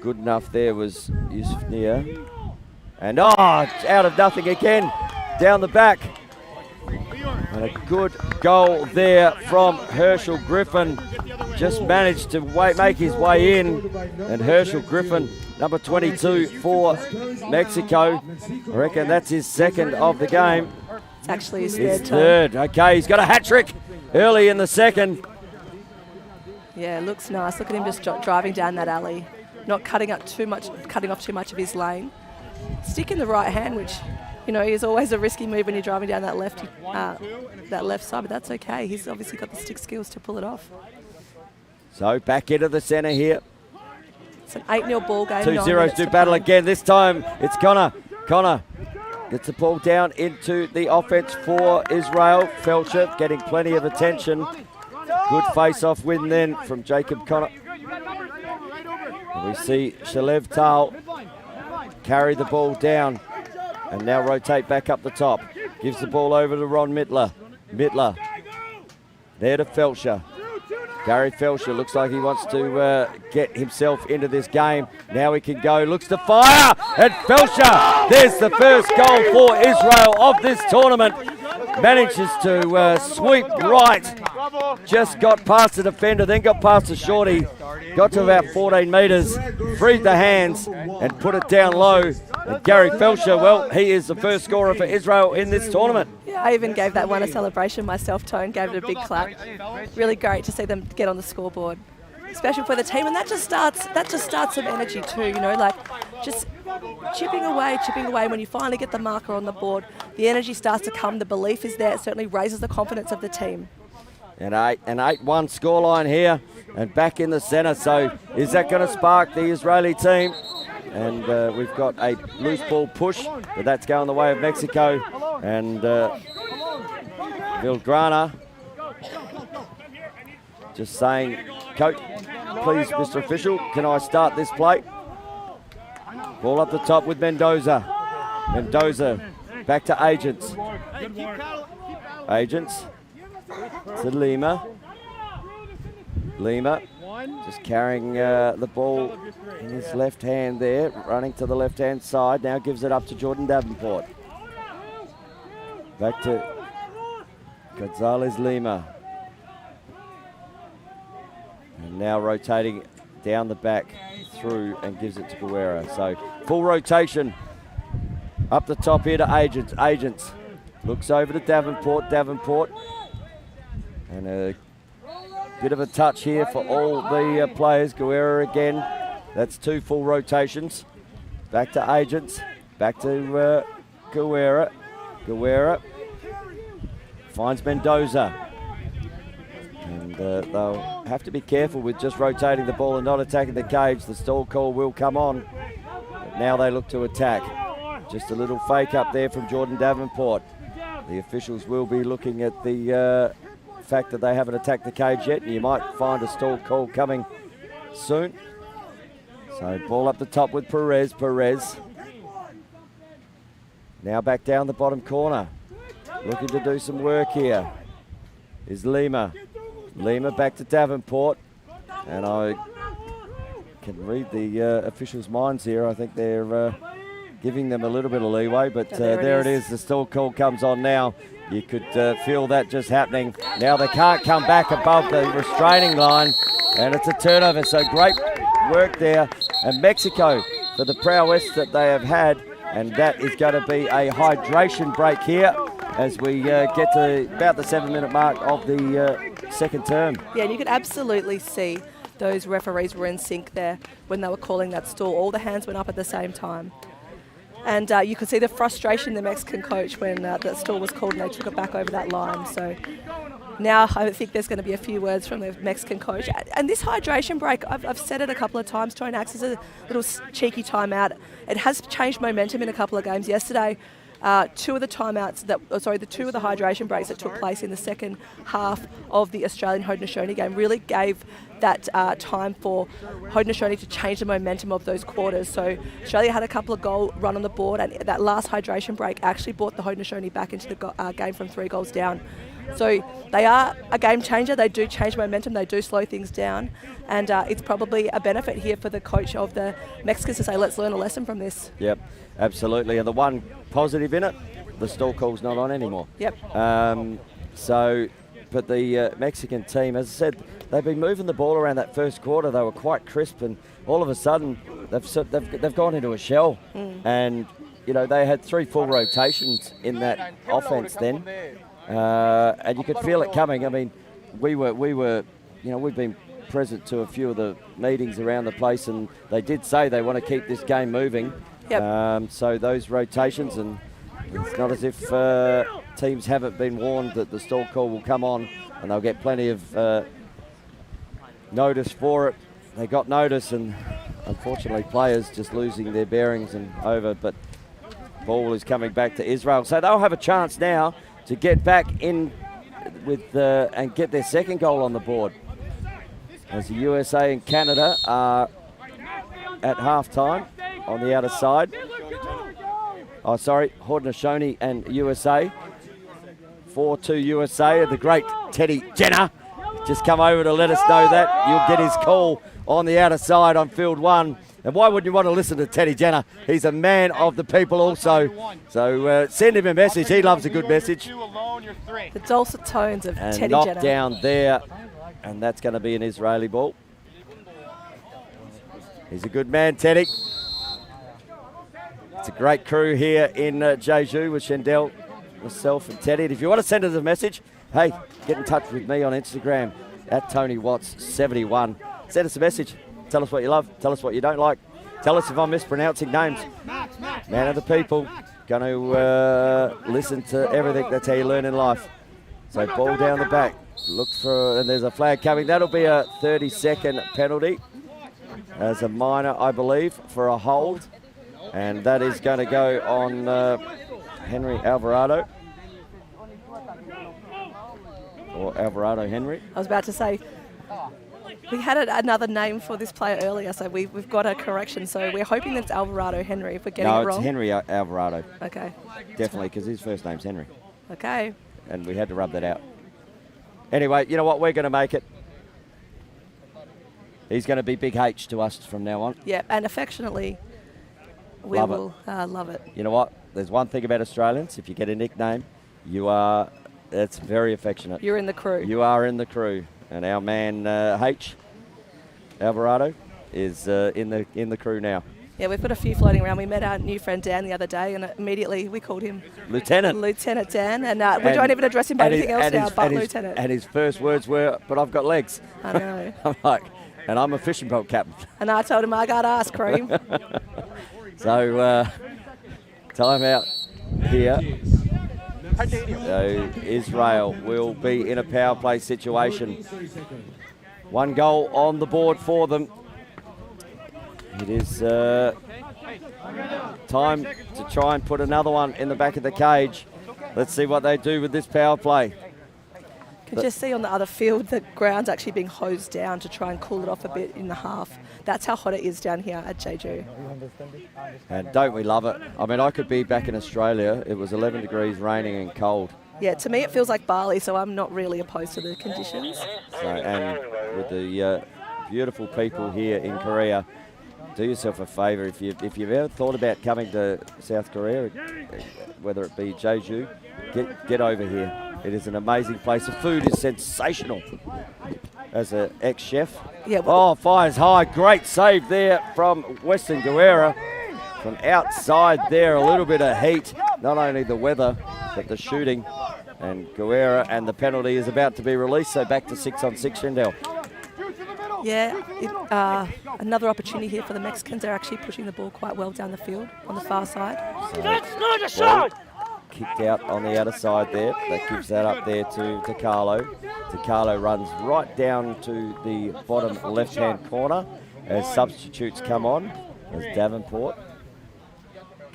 good enough there was Yusuf Nia. And out of nothing again, down the back. And a good goal there from Herschel Griffin. Just managed to make his way in. And Herschel Griffin, number 22 for Mexico. I reckon that's his second of the game. It's actually his third. Okay, he's got a hat trick early in the second. Yeah, looks nice. Look at him just driving down that alley, not cutting off too much of his lane. Stick in the right hand, which, you know, is always a risky move when you're driving down that left side, but that's okay. He's obviously got the stick skills to pull it off. So back into the centre here. It's an 8-0 ball game. 2-0 to battle again. This time it's Connor. Connor gets the ball down into the offense for Israel. Felcher getting plenty of attention. Good face-off win then from Jacob Connor. And we see Shalev Tal carry the ball down and now rotate back up the top. Gives the ball over to Ron Mittler. Mittler there to Felcher. Gary Felcher looks like he wants to get himself into this game. Now he can go, looks to fire, and Felcher, there's the first goal for Israel of this tournament. Manages to sweep right, just got past the defender, then got past the shorty, got to about 14 metres, freed the hands and put it down low. And Gary Felcher, well, he is the first scorer for Israel in this tournament. Yeah, I even gave that one a celebration myself, Tone, gave it a big clap. Really great to see them get on the scoreboard, especially for the team, and that just starts some energy too, you know, like just chipping away. When you finally get the marker on the board, the energy starts to come, the belief is there, it certainly raises the confidence of the team. An 8-1 scoreline here, and back in the centre, so is that going to spark the Israeli team? And we've got a loose ball push, but that's going the way of Mexico. And Vilgrana just saying, Coach, please, Mr. Official, can I start this play? Ball up the top with Mendoza. Mendoza back to Agents. Agents to Lima. Lima just carrying the ball in his left hand there, running to the left-hand side. Now gives it up to Jordan Davenport. Back to Gonzalez Lima. And now rotating down the back through and gives it to Guerra. So full rotation up the top here to Agents. Agents looks over to Davenport. Davenport. And a bit of a touch here for all the players. Guerra again. That's two full rotations. Back to Agents. Back to Guerra. Guerra finds Mendoza. And they'll have to be careful with just rotating the ball and not attacking the cage. The stall call will come on. But now they look to attack. Just a little fake up there from Jordan Davenport. The officials will be looking at the fact that they haven't attacked the cage yet. You might find a stall call coming soon. So ball up the top with Perez. Perez. Now back down the bottom corner. Looking to do some work here is Lima. Lima back to Davenport. And I can read the officials' minds here. I think they're giving them a little bit of leeway, but there it is. The stall call comes on now. You could feel that just happening. Now they can't come back above the restraining line, and it's a turnover. So great work there. And Mexico for the prowess that they have had, and that is going to be a hydration break here as we get to about the 7-minute mark of the second term. Yeah, and you could absolutely see those referees were in sync there when they were calling that stall. All the hands went up at the same time. And you could see the frustration in the Mexican coach when that stall was called and they took it back over that line. So Now I think there's going to be a few words from the Mexican coach. And this hydration break, I've said it a couple of times, Tone Axe, is a little cheeky timeout. It has changed momentum in a couple of games. Yesterday, two of the hydration breaks that took place in the second half of the Australian Haudenosaunee game really gave that time for Haudenosaunee to change the momentum of those quarters. So Australia had a couple of goal run on the board, and that last hydration break actually brought the Haudenosaunee back into the game from 3 goals down. So they are a game changer. They do change momentum. They do slow things down. And it's probably a benefit here for the coach of the Mexicans to say, let's learn a lesson from this. Yep, absolutely. And the one positive in it, the stall call's not on anymore. Yep. But the Mexican team, as I said, they've been moving the ball around that first quarter. They were quite crisp, and all of a sudden they've gone into a shell. And, you know, they had 3 full rotations in that offense then. And you could feel it coming. I mean, we were, you know, we've been present to a few of the meetings around the place, and they did say they want to keep this game moving. Yep. So those rotations, and it's not as if teams haven't been warned that the stall call will come on, and they'll get plenty of notice for it. They got notice, and unfortunately players just losing their bearings and over, but ball is coming back to Israel. So they'll have a chance now to get back in with and get their second goal on the board, as the USA and Canada are at half-time on the outer side. Oh, sorry, Haudenosaunee and USA. 4-2 USA. The great Teddy Jenner just come over to let us know that. You'll get his call on the outer side on field 1. And why wouldn't you want to listen to Teddy Jenner? He's a man of the people also. So send him a message. He loves a good message. The dulcet tones of and Teddy knocked Jenner. Down there. And that's going to be an Israeli ball. He's a good man, Teddy. It's a great crew here in Jeju with Shendell, myself and Teddy. And if you want to send us a message, hey, get in touch with me on Instagram at TonyWatts71. Send us a message. Tell us what you love. Tell us what you don't like. Tell us if I'm mispronouncing names. Man of the people. Going to listen to everything. That's how you learn in life. So ball down the back. Look for, and there's a flag coming. That'll be a 30-second penalty as a minor, I believe, for a hold. And that is going to go on Henry Alvarado. Or Alvarado Henry. I was about to say, we had another name for this player earlier, so we've got a correction. So we're hoping that it's Alvarado Henry if we're getting it wrong. No, it's Henry Alvarado. Okay. Definitely, because his first name's Henry. Okay. And we had to rub that out. Anyway, you know what? We're going to make it. He's going to be Big H to us from now on. Yeah, and affectionately, we will love it. You know what? There's one thing about Australians. If you get a nickname, it's very affectionate. You're in the crew. You are in the crew. And our man H, Alvarado, is in the crew now. Yeah, we've got a few floating around. We met our new friend Dan the other day, and immediately we called him Lieutenant Dan, and we don't even address him by anything else now but Lieutenant. And his first words were, "But I've got legs." I know. I'm like, and I'm a fishing boat captain. And I told him I got ice cream. So time out here. So Israel will be in a power play situation. 1 goal on the board for them. It is time to try and put another one in the back of the cage. Let's see what they do with this power play. Could you see on the other field the ground's actually being hosed down to try and cool it off a bit in the half. That's how hot it is down here at Jeju. And don't we love it? I mean, I could be back in Australia. It was 11 degrees, raining and cold. Yeah, to me it feels like Bali, so I'm not really opposed to the conditions. So, and with the beautiful people here in Korea, do yourself a favour. If you've ever thought about coming to South Korea, whether it be Jeju, get over here. It is an amazing place. The food is sensational. As an ex-chef. Yeah. Oh, fires high. Great save there from Weston Guerra. From outside there, a little bit of heat. Not only the weather, but the shooting. And Guerra, and the penalty is about to be released. So back to 6-on-6, Shendell. Yeah, another opportunity here for the Mexicans. They're actually pushing the ball quite well down the field on the far side. So that's not a shot. kicked out on the outer side there. That gives that up there to DiCarlo. DiCarlo runs right down to the bottom left-hand corner as substitutes come on, as Davenport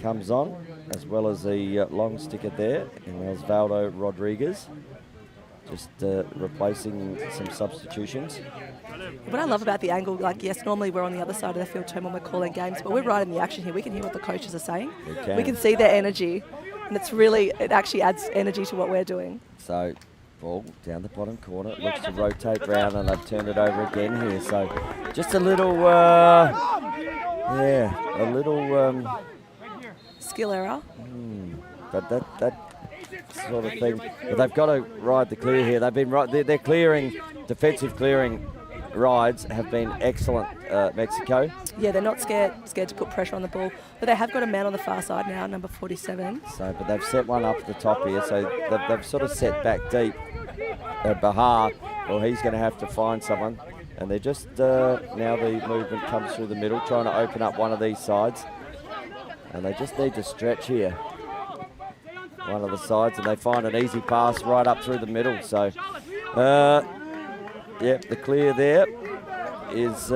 comes on, as well as the long sticker there, and Osvaldo Rodriguez just replacing some substitutions. What I love about the angle, like, yes, normally we're on the other side of the field term when we're calling games, but we're right in the action here. We can hear what the coaches are saying. We can see their energy, and it actually adds energy to what we're doing. So, ball down the bottom corner, looks to rotate round, and they've turned it over again here. So, just a little, skill error. But that sort of thing. But they've got to ride the clear here. They've been right. They're clearing, defensive clearing rides have been excellent, Mexico. Yeah, they're not scared to put pressure on the ball. But they have got a man on the far side now, number 47. So, but they've set one up at the top here. So they've sort of set back deep. Bahar, well, he's going to have to find someone. And they're just, now the movement comes through the middle, trying to open up one of these sides. And they just need to stretch here. One of the sides, and they find an easy pass right up through the middle. So, the clear there is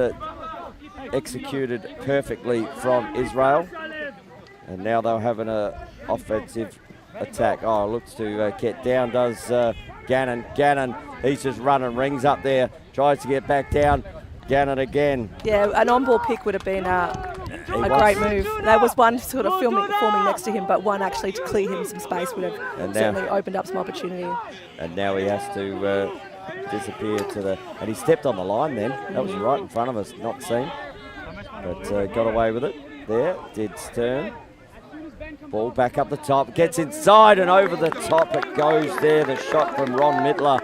executed perfectly from Israel. And now they'll have an offensive attack. Oh, looks to get down, does Gannon. Gannon, he's just running rings up there, tries to get back down. Gannon again. Yeah, an on-ball pick would have been a great move. There was one sort of forming next to him, but one actually to clear him some space would have certainly opened up some opportunity. And now he has to disappear to the... And he stepped on the line then. That was right in front of us, not seen. But got away with it there. Did Stern. Ball back up the top. Gets inside and over the top it goes there. The shot from Ron Mittler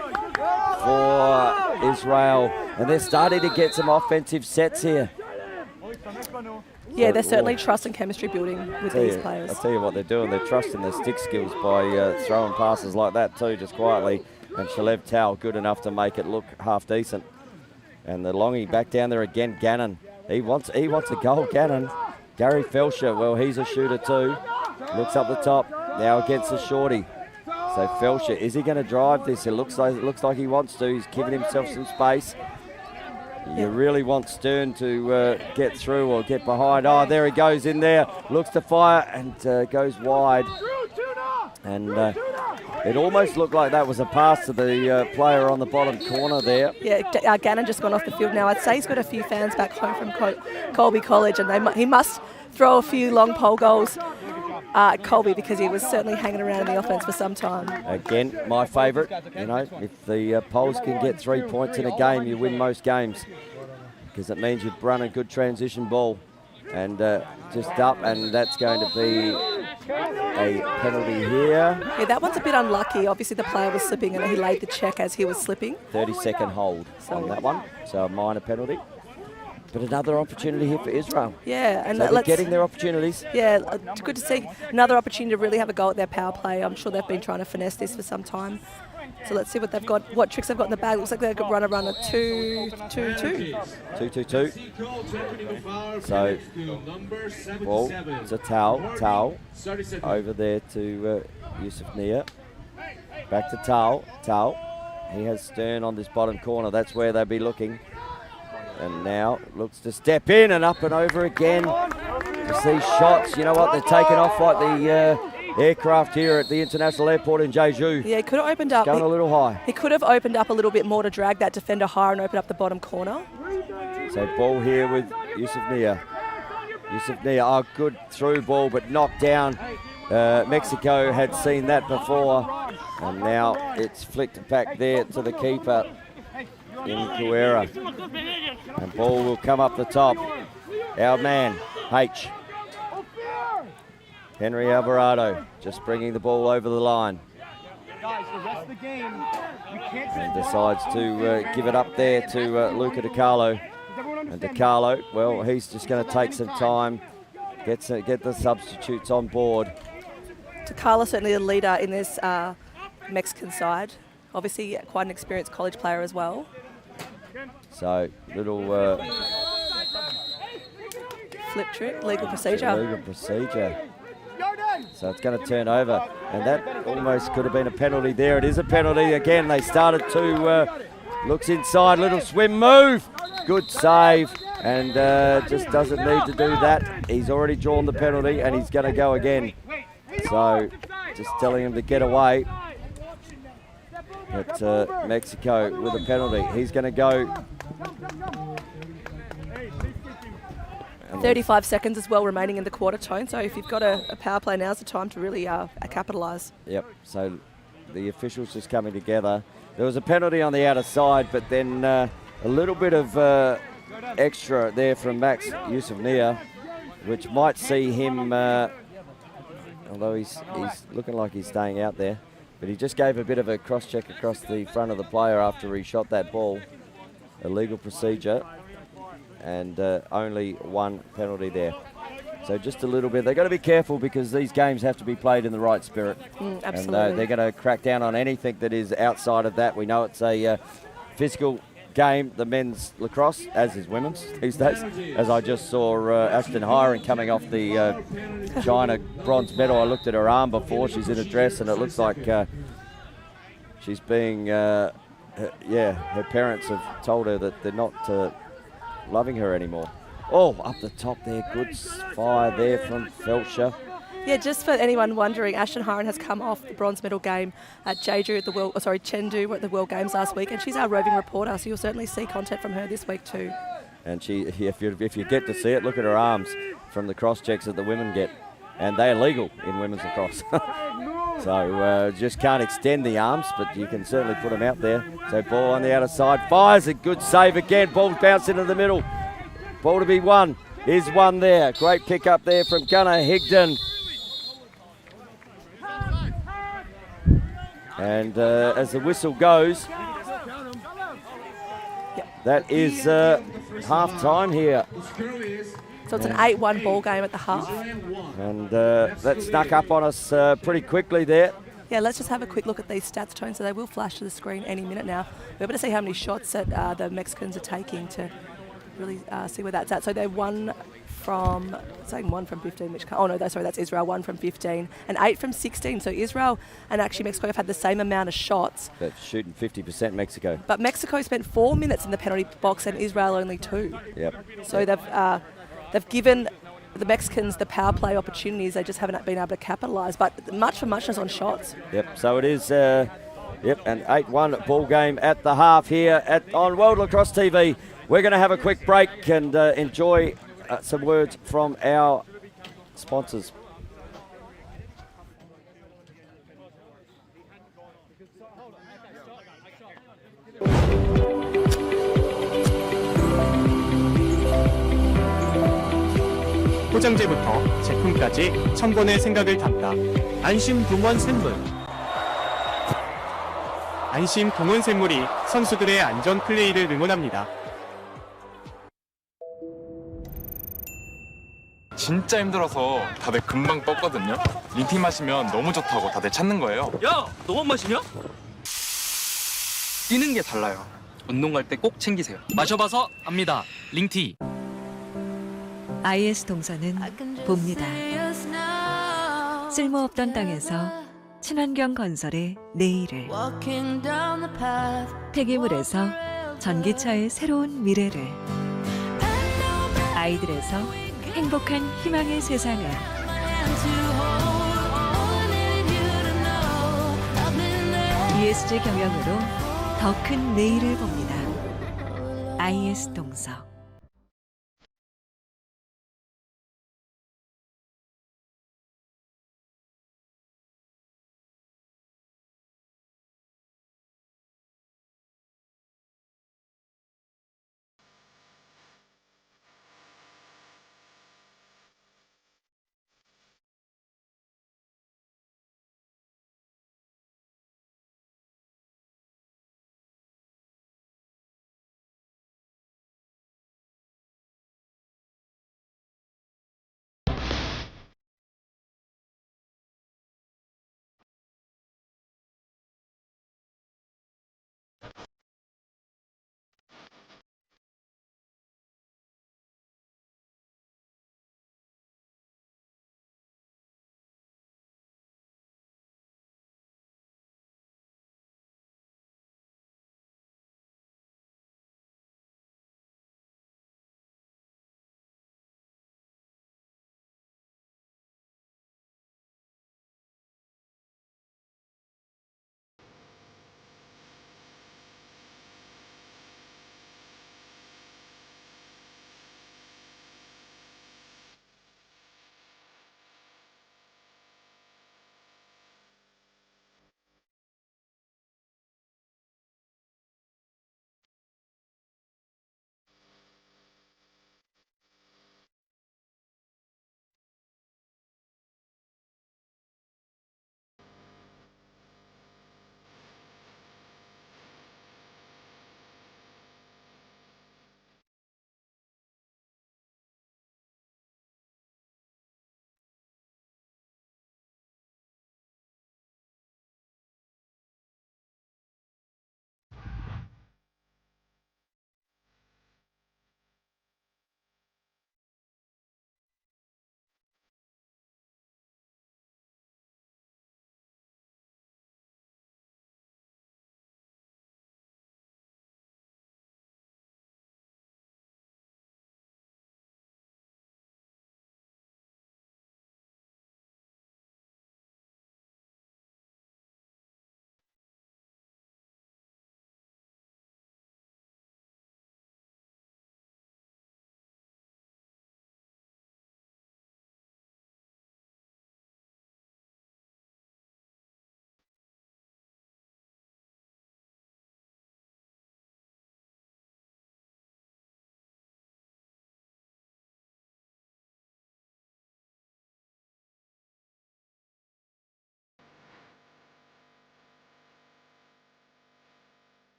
for Israel. And they're starting to get some offensive sets here. Yeah, they're certainly trust and chemistry building with these players. I'll tell you what they're doing. They're trusting their stick skills by throwing passes like that too, just quietly. And Shalev Towel good enough to make it look half decent. And the longie back down there again. Gannon. He wants a goal, Gannon. Gary Felsher, well, he's a shooter too. Looks up the top. Now against the shorty. So Felsher, is he going to drive this? It looks like he wants to. He's giving himself some space. You really want Stern to get through or get behind. Oh, there he goes in there. Looks to fire and goes wide. And it almost looked like that was a pass to the player on the bottom corner there. Yeah, Gannon just gone off the field now. I'd say he's got a few fans back home from Colby College, and he must throw a few long pole goals at Colby because he was certainly hanging around in the offense for some time. Again, my favourite. You know, if the Poles can get 3 points in a game, you win most games because it means you've run a good transition ball and just up, and that's going to be a penalty here. Yeah, that one's a bit unlucky. Obviously, the player was slipping and he laid the check as he was slipping. 30-second hold on that one, so a minor penalty. But another opportunity here for Israel. Yeah, and so they're getting their opportunities. Yeah, good to see another opportunity to really have a go at their power play. I'm sure they've been trying to finesse this for some time. So let's see what they've got, what tricks they've got in the bag. Looks like they've got run a 2-2-2. 2-2-2. So, ball to Towel over there to Yusuf Nia. Back to Towel. He has Stern on this bottom corner. That's where they'll be looking. And now looks to step in and up and over again. To see shots. You know what? They're taking off like the aircraft here at the International Airport in Jeju. Yeah, he could have opened up. Going a little high. He could have opened up a little bit more to drag that defender higher and open up the bottom corner. So ball here with Yusuf Nia. Oh, good through ball, but knocked down. Mexico had seen that before. And now it's flicked back there to the keeper in Cuera. And ball will come up the top. Our man, H. Henry Alvarado just bringing the ball over the line. And decides to give it up there to Luca DiCarlo. And DiCarlo, well, he's just going to take some time, get the substitutes on board. DiCarlo certainly a leader in this Mexican side. Obviously quite an experienced college player as well. So, little flip trick, legal procedure. So it's going to turn over. And that almost could have been a penalty there. It is a penalty. Again, they started to, looks inside, little swim move. Good save, and just doesn't need to do that. He's already drawn the penalty, and he's going to go again. So just telling him to get away. But Mexico with a penalty. He's going to go. 35 seconds as well remaining in the quarter, Tone. So if you've got a power play, now's the time to really capitalise. Yep, so the officials just coming together. There was a penalty on the outer side, but then a little bit of extra there from Max Yusufnia, which might see him, although he's looking like he's staying out there, but he just gave a bit of a cross-check across the front of the player after he shot that ball. Illegal procedure. And only one penalty there. So just a little bit. They've got to be careful because these games have to be played in the right spirit. Absolutely. And they're going to crack down on anything that is outside of that. We know it's a physical game, the men's lacrosse, as is women's these days. As I just saw Ashton Hiren coming off the China bronze medal. I looked at her arm before. She's in a dress and it looks like she's being, her parents have told her that they're not loving her anymore. Oh, up the top there, good fire there from Felcher. Yeah, just for anyone wondering, Ashton Hiren has come off the bronze medal game at Jeju at the Chengdu at the World Games last week, and she's our roving reporter, so you'll certainly see content from her this week too. And she, if you get to see it, look at her arms from the cross checks that the women get, and they are legal in women's lacrosse. So just can't extend the arms, but you can certainly put them out there. So ball on the outer side, fires a good save again. Ball bounced into the middle. Ball to be won. Is one there. Great pick up there from Gunnar Higdon. And as the whistle goes, that is half time here. So it's an 8-1 ball game at the half. And that snuck up on us pretty quickly there. Yeah, let's just have a quick look at these stats, Tone. So they will flash to the screen any minute now. We're able to see how many shots that the Mexicans are taking to really see where that's at. So they're one from 15, that's Israel, 1 from 15, and 8 from 16. So Israel and actually Mexico have had the same amount of shots. But shooting 50% Mexico. But Mexico spent 4 minutes in the penalty box and Israel only 2. Yep. So they've given the Mexicans the power play opportunities. They just haven't been able to capitalise. But much for muchness on shots. Yep. So it is. An 8-1 ball game at the half here on World Lacrosse TV. We're going to have a quick break and enjoy some words from our sponsors. 포장재부터 제품까지 1000번의 생각을 담다. 안심 동원 샘물. 안심 동원 샘물이 선수들의 안전 플레이를 응원합니다. 진짜 힘들어서 다들 금방 뻗거든요. 링티 마시면 너무 좋다고 다들 찾는 거예요. 야, 너만 마시냐? 뛰는 게 달라요. 운동 갈 때 꼭 챙기세요. 마셔봐서 압니다. 링티. IS 동서는 봅니다. 쓸모없던 땅에서 친환경 건설의 내일을, 폐기물에서 전기차의 새로운 미래를, 아이들에서 행복한 희망의 세상을, ESG 경영으로 더 큰 내일을 봅니다. IS 동서.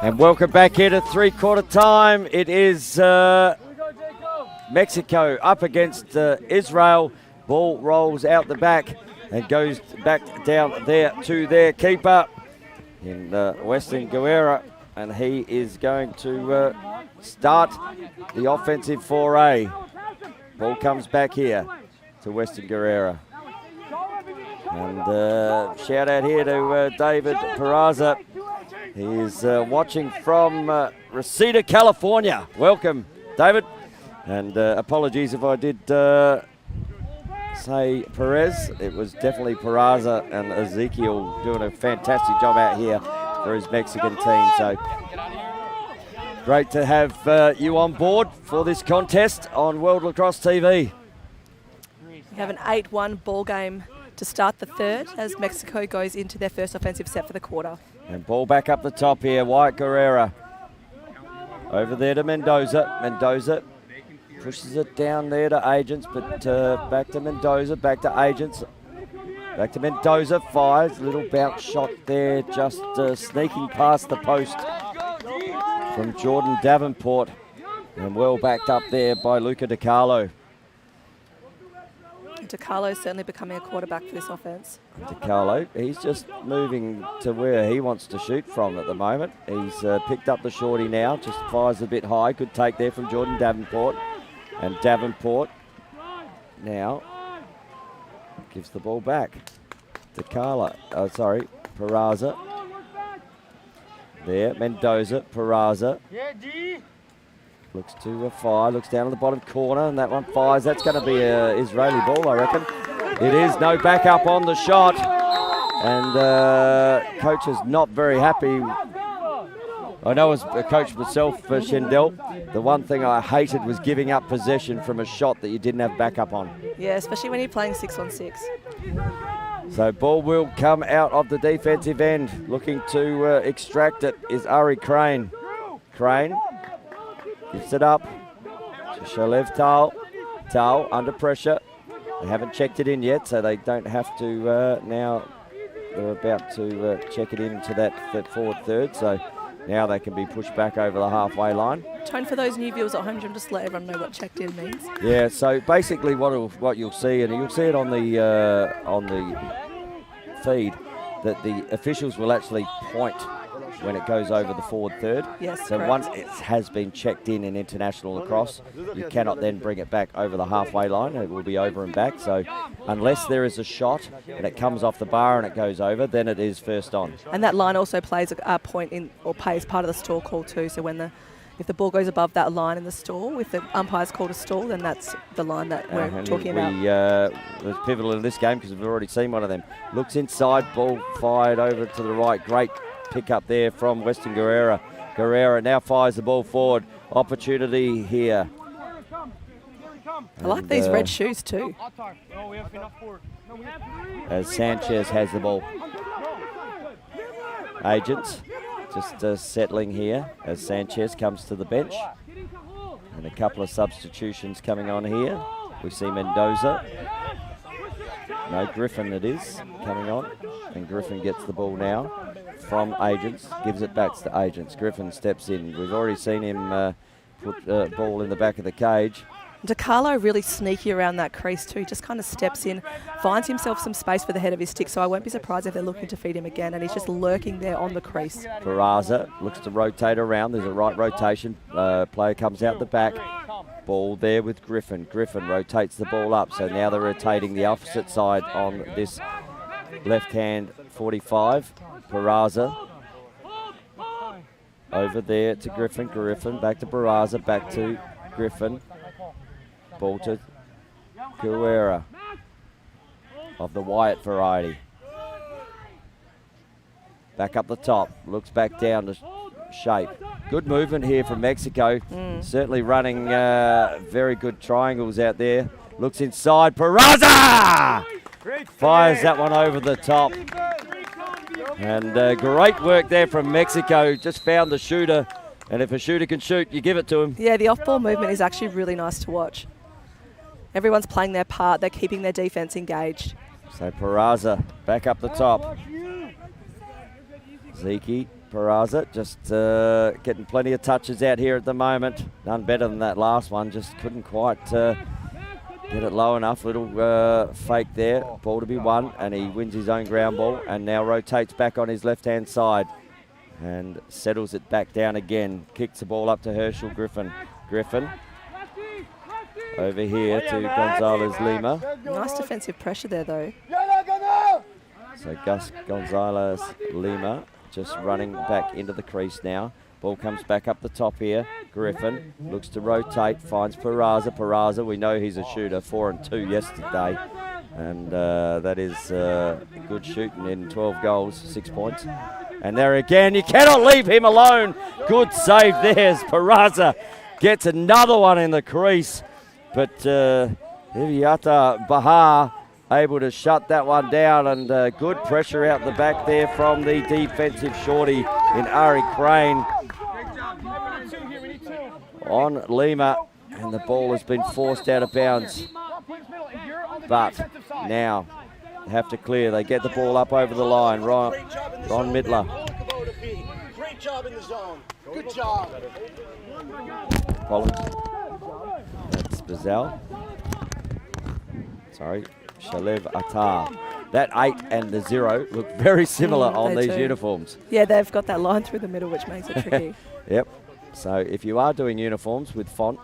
And welcome back here to three-quarter time. It is Mexico up against Israel. Ball rolls out the back and goes back down there to their keeper in Weston Guerra. And he is going to start the offensive foray. Ball comes back here to Weston Guerra. And shout out here to David Peraza. He is watching from Reseda, California. Welcome, David. And apologies if I did say Perez. It was definitely Peraza and Ezekiel doing a fantastic job out here for his Mexican team. So great to have you on board for this contest on World Lacrosse TV. We have an 8-1 ball game to start the third as Mexico goes into their first offensive set for the quarter. And ball back up the top here, Wyatt Guerrera. Over there to Mendoza. Mendoza pushes it down there to Agents, but back to Mendoza, back to Agents. Back to Mendoza, fires, little bounce shot there, just sneaking past the post from Jordan Davenport. And well backed up there by Luca DiCarlo. DiCarlo's certainly becoming a quarterback for this offense. DiCarlo, he's just moving to where he wants to shoot from at the moment. He's picked up the shorty now, just fires a bit high. Good take there from Jordan Davenport. And Davenport now gives the ball back. DiCarlo, Peraza. There, Mendoza, Peraza. Looks to fire, looks down at the bottom corner, and that one fires. That's going to be an Israeli ball, I reckon. It is, no backup on the shot. And coach is not very happy. I know as a coach myself, Shendel, the one thing I hated was giving up possession from a shot that you didn't have backup on. Yeah, especially when you're playing 6-on-6. So ball will come out of the defensive end. Looking to extract it is Ari Crane. Crane gives it up to Shalev Tal. Tal under pressure. They haven't checked it in yet, so they don't have to now. They're about to check it into that forward third, so now they can be pushed back over the halfway line. Tone, for those new viewers at home, just let everyone know what checked in means. Yeah, so basically what you'll see, and you'll see it on the feed, that the officials will actually point when it goes over the forward third. Yes, so correct. Once it has been checked in international lacrosse, you cannot then bring it back over the halfway line. It will be over and back. So unless there is a shot and it comes off the bar and it goes over, then it is first on. And that line also plays a point in, or plays part of the stall call too. So when if the ball goes above that line in the stall, if the umpire's called a stall, then that's the line that we're talking about. It was pivotal in this game because we've already seen one of them. Looks inside, ball fired over to the right. Great pick up there from Weston Guerrera. Guerrera now fires the ball forward. Opportunity here. I like these red shoes too. As Sanchez has the ball. Agents just settling here as Sanchez comes to the bench. And a couple of substitutions coming on here. We see Mendoza. No, Griffin it is coming on. And Griffin gets the ball now from Agents. Gives it back to Agents. Griffin steps in. We've already seen him put ball in the back of the cage. DiCarlo really sneaky around that crease too. He just kind of steps in, finds himself some space for the head of his stick, so I won't be surprised if they're looking to feed him again, and he's just lurking there on the crease. Peraza looks to rotate around. There's a right rotation. Player comes out the back. Ball there with Griffin. Griffin rotates the ball up, so now they're rotating the opposite side on this left-hand 45. Peraza over there to Griffin. Griffin back to Peraza, back to Griffin. Ball to Guerrera of the Wyatt variety. Back up the top, looks back down to Shape. Good movement here from Mexico. Certainly running very good triangles out there. Looks inside, Peraza! Fires that one over the top. And great work there from Mexico. Just found the shooter. And if a shooter can shoot, you give it to him. Yeah, the off-ball movement is actually really nice to watch. Everyone's playing their part. They're keeping their defense engaged. So Peraza back up the top. Zeke Peraza just getting plenty of touches out here at the moment. None better than that last one. Just couldn't quite get it low enough. Little fake there. Ball to be won, and he wins his own ground ball and now rotates back on his left-hand side and settles it back down again. Kicks the ball up to Herschel Griffin. Griffin over here to Gonzalez Lima. Nice defensive pressure there, though. So Gus Gonzalez Lima just running back into the crease now. Ball comes back up the top here. Griffin looks to rotate, finds Peraza. Peraza, we know he's a shooter, 4 and 2 yesterday. And that is good shooting in 12 goals, 6 points. And there again, you cannot leave him alone. Good save there as Peraza gets another one in the crease. But Iviata Bahar able to shut that one down, and good pressure out the back there from the defensive shorty in Ari Crane on Lima, and the ball has been forced out of bounds. But now they have to clear. They get the ball up over the line. Ron Midler. Great job in the zone. Good job. Collins. That's Bazell. Sorry, Shalev Attar. That 8 and the 0 look very similar on these uniforms. Yeah, they've got that line through the middle, which makes it tricky. Yep. So if you are doing uniforms with font,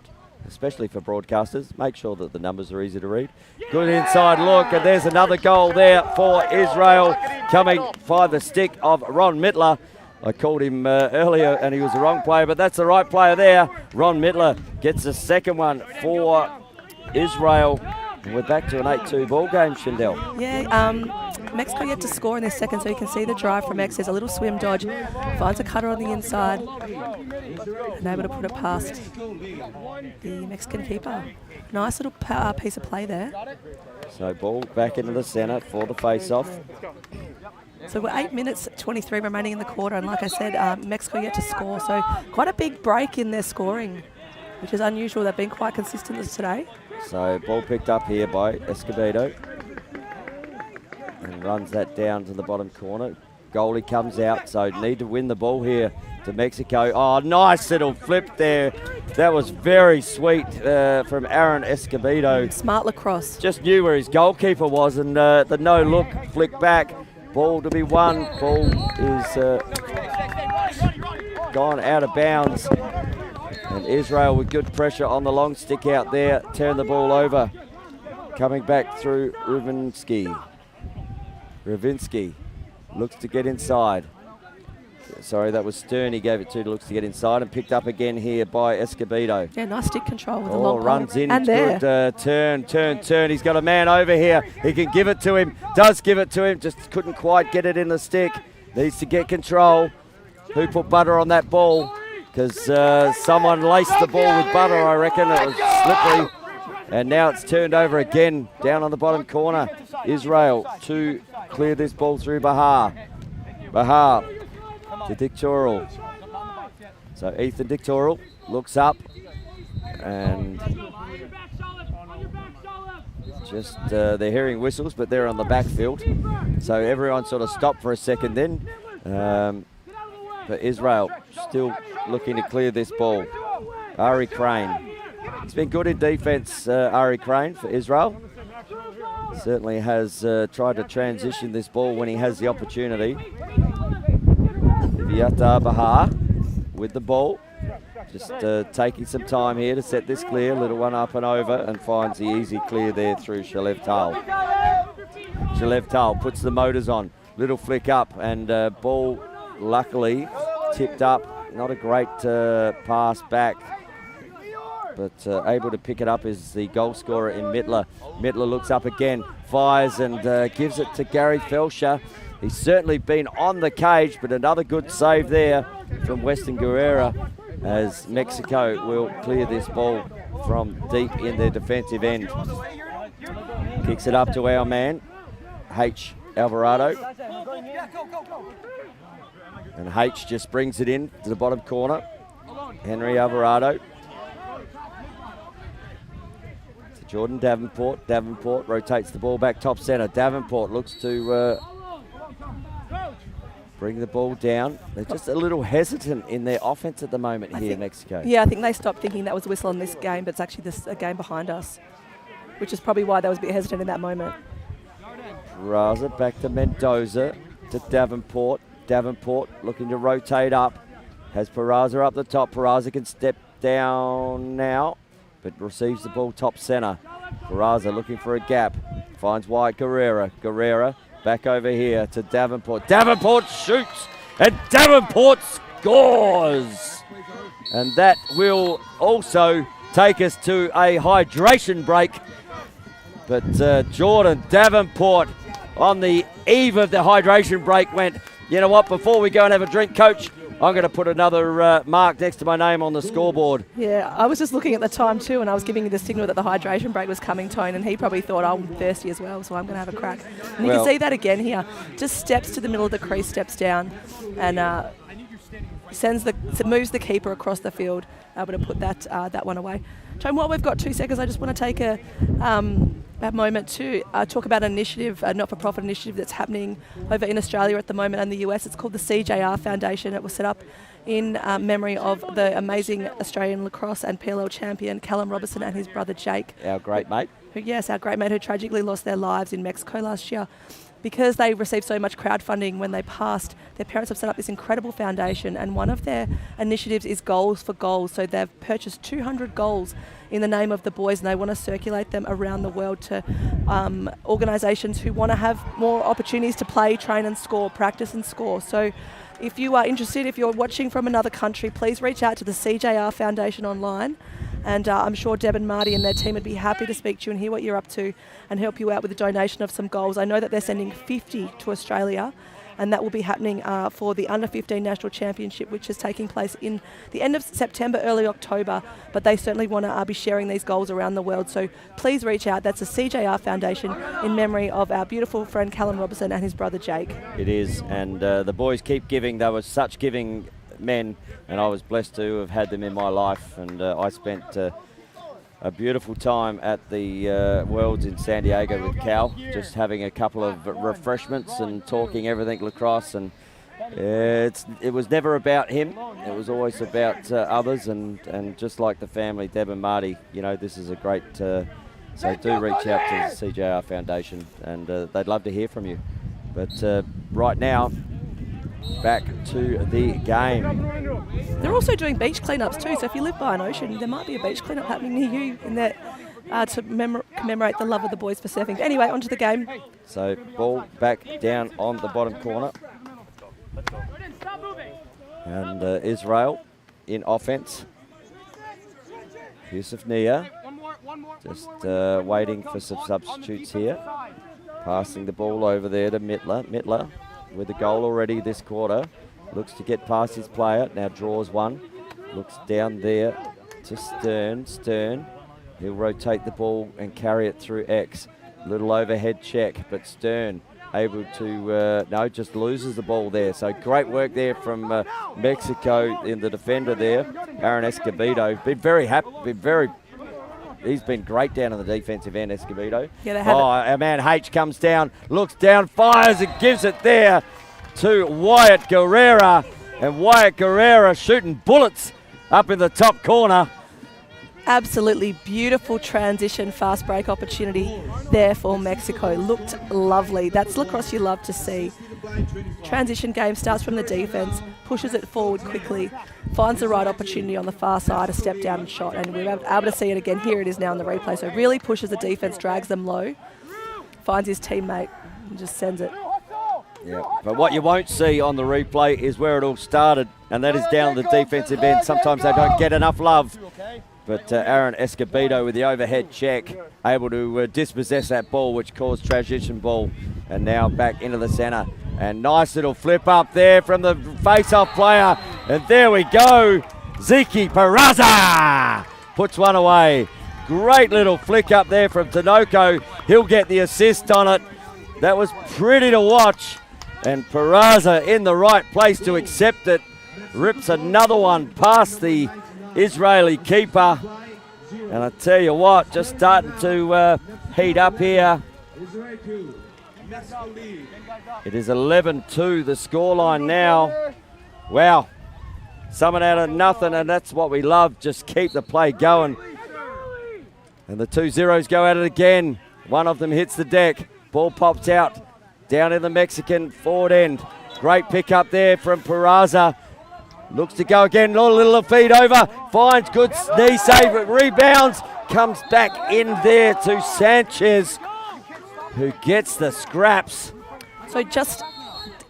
especially for broadcasters, make sure that the numbers are easy to read. Good inside look, and there's another goal there for Israel, coming by the stick of Ron Mittler. I called him earlier and he was the wrong player, but that's the right player there. Ron Mittler gets the second one for Israel. And we're back to an 8-2 ball game, Shindell. Yeah, Mexico yet to score in this second, so you can see the drive from X. There's a little swim dodge, finds a cutter on the inside, and able to put it past the Mexican keeper. Nice little piece of play there. So ball back into the centre for the face-off. So we're 8 minutes 23 remaining in the quarter, and like I said, Mexico yet to score, so quite a big break in their scoring, which is unusual. They've been quite consistent today. So ball picked up here by Escobedo and runs that down to the bottom corner. Goalie comes out, so need to win the ball here to Mexico. Oh, nice little flip there. That was very sweet from Aaron Escobedo. Smart lacrosse. Just knew where his goalkeeper was, and the no-look flick back. Ball to be won. Ball is gone out of bounds. And Israel with good pressure on the long stick out there, turn the ball over. Coming back through Ravinsky looks to get inside. Sorry, that was Stern he gave it to, looks to get inside, and picked up again here by Escobedo. Yeah, nice stick control with the long runs in, and good turn. He's got a man over here. He can give it to him, does give it to him, just couldn't quite get it in the stick. Needs to get control. Who put butter on that ball? Because someone laced the ball with butter, I reckon. It was slippery. And now it's turned over again, down on the bottom corner. Israel to clear this ball through Bahar. Bahar to Dictoral. So Ethan Dictoral looks up and just they're hearing whistles, but they're on the backfield. So everyone sort of stopped for a second then. But Israel still looking to clear this ball. Ari Crane. He's been good in defence, Ari Crane, for Israel. Certainly has tried to transition this ball when he has the opportunity. Viata Bahar with the ball. Just taking some time here to set this clear. Little one up and over, and finds the easy clear there through Shalev Tal. Shalev Tal puts the motors on. Little flick up, and ball luckily tipped up. Not a great pass back, but able to pick it up is the goal scorer in Mittler. Mittler looks up again, fires, and gives it to Gary Felsher. He's certainly been on the cage, but another good save there from Weston Guerrera, as Mexico will clear this ball from deep in their defensive end. Kicks it up to our man, H. Alvarado. And H just brings it in to the bottom corner. Henry Alvarado. To Jordan Davenport. Davenport rotates the ball back top centre. Davenport looks to bring the ball down. They're just a little hesitant in their offense at the moment here, Mexico. Yeah, I think they stopped thinking that was a whistle on this game, but it's actually a game behind us, which is probably why they was a bit hesitant in that moment. Raza back to Mendoza, to Davenport. Davenport looking to rotate up. Has Peraza up the top. Peraza can step down now, but receives the ball top centre. Peraza looking for a gap. Finds Wyatt Guerrera. Guerrera back over here to Davenport. Davenport shoots, and Davenport scores. And that will also take us to a hydration break. But Jordan Davenport on the eve of the hydration break went, you know what, before we go and have a drink, Coach, I'm going to put another mark next to my name on the scoreboard. Yeah, I was just looking at the time too, and I was giving you the signal that the hydration break was coming, Tone, and he probably thought, I'm thirsty as well, so I'm going to have a crack. And you can see that again here. Just steps to the middle of the crease, steps down, and moves the keeper across the field, able to put that one away. Tone, while we've got 2 seconds, I just want to take a moment to talk about an initiative, a not-for-profit initiative that's happening over in Australia at the moment and the US. It's called the CJR Foundation. It was set up in memory of the amazing Australian lacrosse and PLL champion Callum Robertson and his brother Jake. Our great mate. yes, our great mate who tragically lost their lives in Mexico last year. Because they received so much crowdfunding when they passed, their parents have set up this incredible foundation, and one of their initiatives is Goals for Goals. So they've purchased 200 goals in the name of the boys, and they want to circulate them around the world to organisations who want to have more opportunities to play, train and score, practice and score. So if you are interested, if you're watching from another country, please reach out to the CJR Foundation online. And I'm sure Deb and Marty and their team would be happy to speak to you and hear what you're up to and help you out with the donation of some goals. I know that they're sending 50 to Australia, and that will be happening for the Under-15 National Championship, which is taking place in the end of September, early October. But they certainly want to be sharing these goals around the world. So please reach out. That's a CJR Foundation in memory of our beautiful friend Callum Robertson and his brother Jake. It is, and the boys keep giving. They were such giving men, and I was blessed to have had them in my life, and I spent a beautiful time at the Worlds in San Diego with Cal, just having a couple of refreshments and talking everything lacrosse, and it was never about him, it was always about others, and just like the family, Deb and Marty, you know, this is a great, so do reach out to the CJR Foundation, and they'd love to hear from you. But right now, back to the game. They're also doing beach cleanups too, so if you live by an ocean, there might be a beach cleanup happening near you in that to commemorate the love of the boys for surfing. But anyway, onto the game. So ball back down on the bottom corner. And Israel in offense. Yusuf Nia just waiting for some substitutes here. Passing the ball over there to Mittler. Mittler with a goal already this quarter. Looks to get past his player. Now draws one. Looks down there to Stern. Stern. He'll rotate the ball and carry it through X. Little overhead check, but Stern able to, no, just loses the ball there. So great work there from Mexico in the defender there. Aaron Escobedo. Been very happy, he's been great down on the defensive end, Escobedo. Yeah, our man H comes down, looks down, fires and gives it there to Wyatt Guerrera. And Wyatt Guerrera shooting bullets up in the top corner. Absolutely beautiful transition, fast break opportunity there for Mexico. Looked lovely. That's lacrosse you love to see. Transition game starts from the defense, pushes it forward quickly, finds the right opportunity on the far side, a step down and shot, and we're able to see it again. Here it is now in the replay. So really pushes the defense, drags them low, finds his teammate and just sends it. Yeah, but what you won't see on the replay is where it all started, and that is down the defensive end. Sometimes they don't get enough love. But Aaron Escobedo with the overhead check, able to dispossess that ball, which caused transition ball. And now back into the centre. And nice little flip up there from the face-off player. And there we go. Ziki Peraza puts one away. Great little flick up there from Tinoco. He'll get the assist on it. That was pretty to watch. And Peraza in the right place to accept it. Rips another one past the Israeli keeper. And I tell you what, just starting to heat up here. It is 11-2 the scoreline now. Wow, something out of nothing, and that's what we love. Just keep the play going. And the 2 zeros go at it again. One of them hits the deck. Ball pops out down in the Mexican forward end. Great pick up there from Peraza. Looks to go again, a little feed over, finds good knee save, rebounds, comes back in there to Sanchez, who gets the scraps. So just,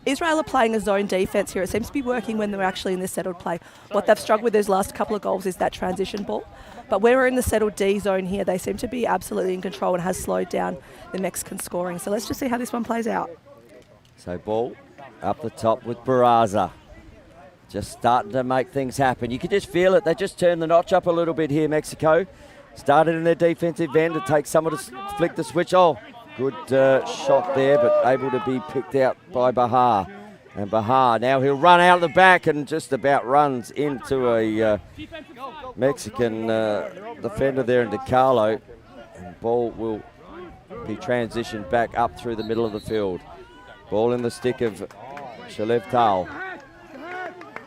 Israel are playing a zone defense here. It seems to be working when they're actually in the settled play. What they've struggled with those last couple of goals is that transition ball. But when we're in the settled D zone here, they seem to be absolutely in control and has slowed down the Mexican scoring. So let's just see how this one plays out. So ball up the top with Peraza. Just starting to make things happen. You can just feel it. They just turned the notch up a little bit here, Mexico. Started in their defensive end to take someone to flick the switch. Oh, good shot there, but able to be picked out by Bahar. And Bahar, now he'll run out the back and just about runs into a Mexican defender there in DeCarlo. And ball will be transitioned back up through the middle of the field. Ball in the stick of Shalev Tal.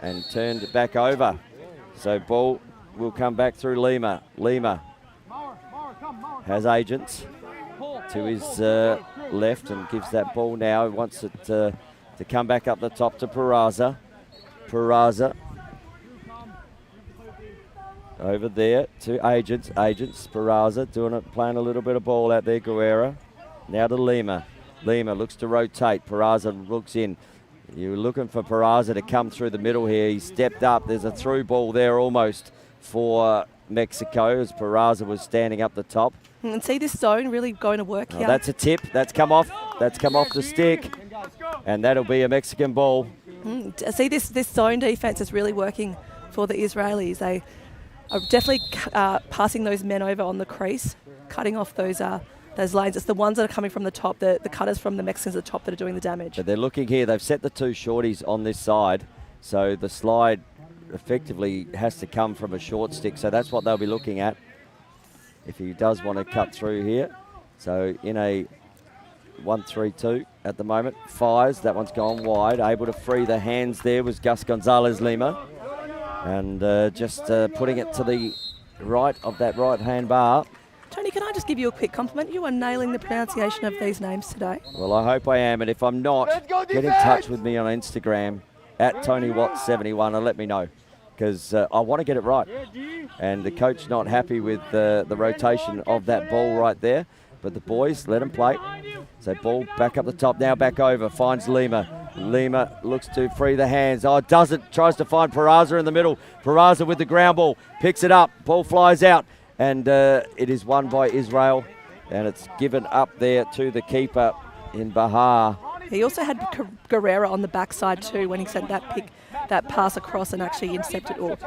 And turned back over. So ball will come back through Lima. Lima has Agents to his left and gives that ball now. He wants it to come back up the top to Peraza. Peraza over there to Agents. Agents, Peraza playing a little bit of ball out there. Guerrera now to Lima. Lima looks to rotate. Peraza looks in. You're looking for Peraza to come through the middle here. He stepped up. There's a through ball there almost for Mexico as Peraza was standing up the top. And see this zone really going to work here. That's a tip. That's come off. That's come off the stick. And that'll be a Mexican ball. See this zone defense is really working for the Israelis. They are definitely passing those men over on the crease, cutting off those lanes. It's the ones that are coming from the top, the cutters from the Mexicans at the top that are doing the damage. But they're looking here. They've set the two shorties on this side. So the slide effectively has to come from a short stick. So that's what they'll be looking at if he does want to cut through here. So in a 1-3-2 at the moment. Fires. That one's gone wide. Able to free the hands there was Gus Gonzalez Lima. And just putting it to the right of that right-hand bar. Tony, can I just give you a quick compliment? You are nailing the pronunciation of these names today. Well, I hope I am. And if I'm not, get in touch with me on Instagram at TonyWatts71 and let me know. Because I want to get it right. And the coach not happy with the rotation of that ball right there. But the boys, let them play. So ball back up the top, now back over, finds Lima. Lima looks to free the hands. Oh, doesn't, tries to find Peraza in the middle. Peraza with the ground ball, picks it up, ball flies out. And it is won by Israel. And it's given up there to the keeper in Bahar. He also had Guerrera on the backside too when he sent that pass across and actually intercepted or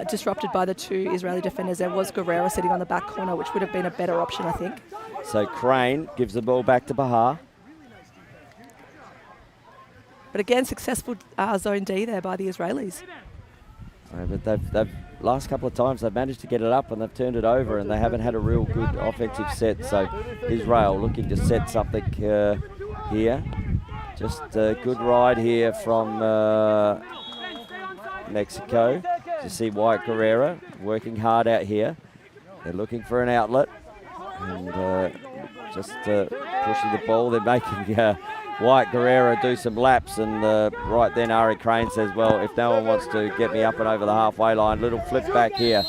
disrupted by the two Israeli defenders. There was Guerrera sitting on the back corner, which would have been a better option, I think. So Crane gives the ball back to Bahar. But again, successful zone D there by the Israelis. But they've last couple of times they've managed to get it up and they've turned it over and they haven't had a real good offensive set. So Israel looking to set something here. Just a good ride here from Mexico. To see Wyatt Guerrera working hard out here. They're looking for an outlet and just pushing the ball. They're making Wyatt Guerrera do some laps, and right then Ari Crane says, well, if no one wants to get me up and over the halfway line, little flip back here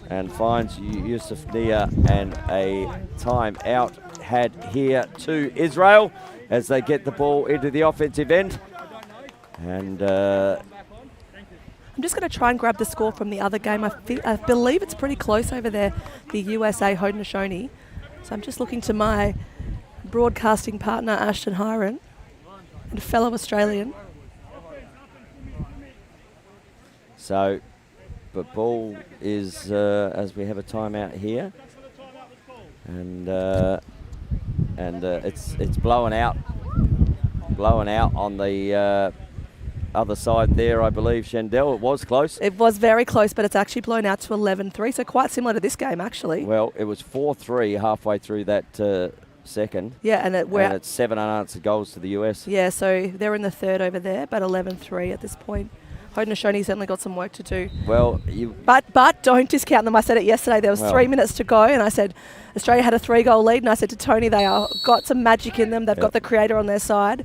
and finds Yusuf Nia, and a time out had here to Israel as they get the ball into the offensive end. And I'm just going to try and grab the score from the other game. I believe it's pretty close over there, the USA Haudenosaunee. So I'm just looking to my broadcasting partner, Ashton Hiron, and fellow Australian. So, but ball is, as we have a timeout here, and it's blowing out on the other side there, I believe, Shandell. It was close. It was very close, but it's actually blown out to 11-3, so quite similar to this game, actually. Well, it was 4-3 halfway through that second. Yeah, and it's 7 unanswered goals to the US. Yeah, so they're in the third over there, but 11-3 at this point. Haudenosaunee certainly got some work to do. Well, but don't discount them. I said it yesterday. There was 3 minutes to go, and I said Australia had a 3-goal lead, and I said to Tony, they are got some magic in them. They've got the creator on their side.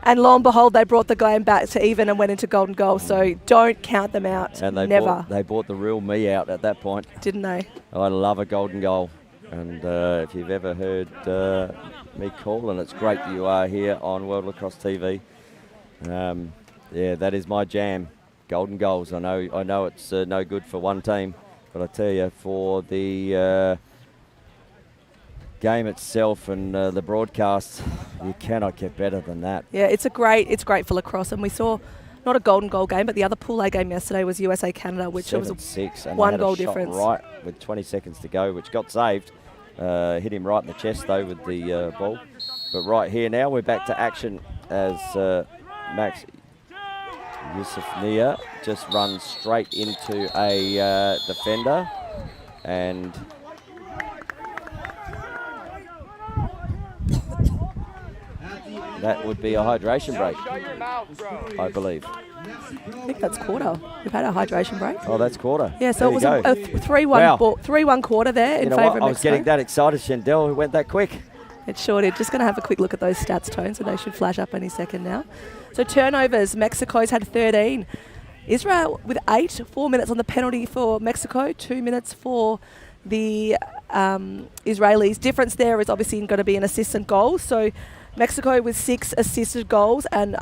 And lo and behold, they brought the game back to even and went into golden goal. So don't count them out. And they never. They brought the real me out at that point. Didn't they? I love a golden goal. And if you've ever heard me call, and it's great that you are here on World Lacrosse TV. Yeah, that is my jam. Golden goals. I know it's no good for one team, but I tell you, for the game itself and the broadcast, you cannot get better than that. Yeah, it's great for lacrosse, and we saw not a golden goal game, but the other Pool A game yesterday was USA Canada, which was a 7-6, and 1 goal shot difference. Right with 20 seconds to go, which got saved. Hit him right in the chest though with the ball. But right here now we're back to action as Max Yusuf Nia just runs straight into a defender, and That would be a hydration break, Shut your mouth, bro. I believe. I think that's quarter. We've had our hydration break. Oh, that's quarter. Yeah, so There it you was go. a 3-1 Wow. 3-1 quarter there in You know favour what? of I was Mexico. getting that excited, Shandell. It went that quick. It sure did. Just going to have a quick look at those stats, Tone, so they should flash up any second now. So turnovers, Mexico's had 13. Israel with 8, 4 minutes on the penalty for Mexico, 2 minutes for the Israelis. Difference there is obviously going to be an assist and goal. So Mexico with 6 assisted goals and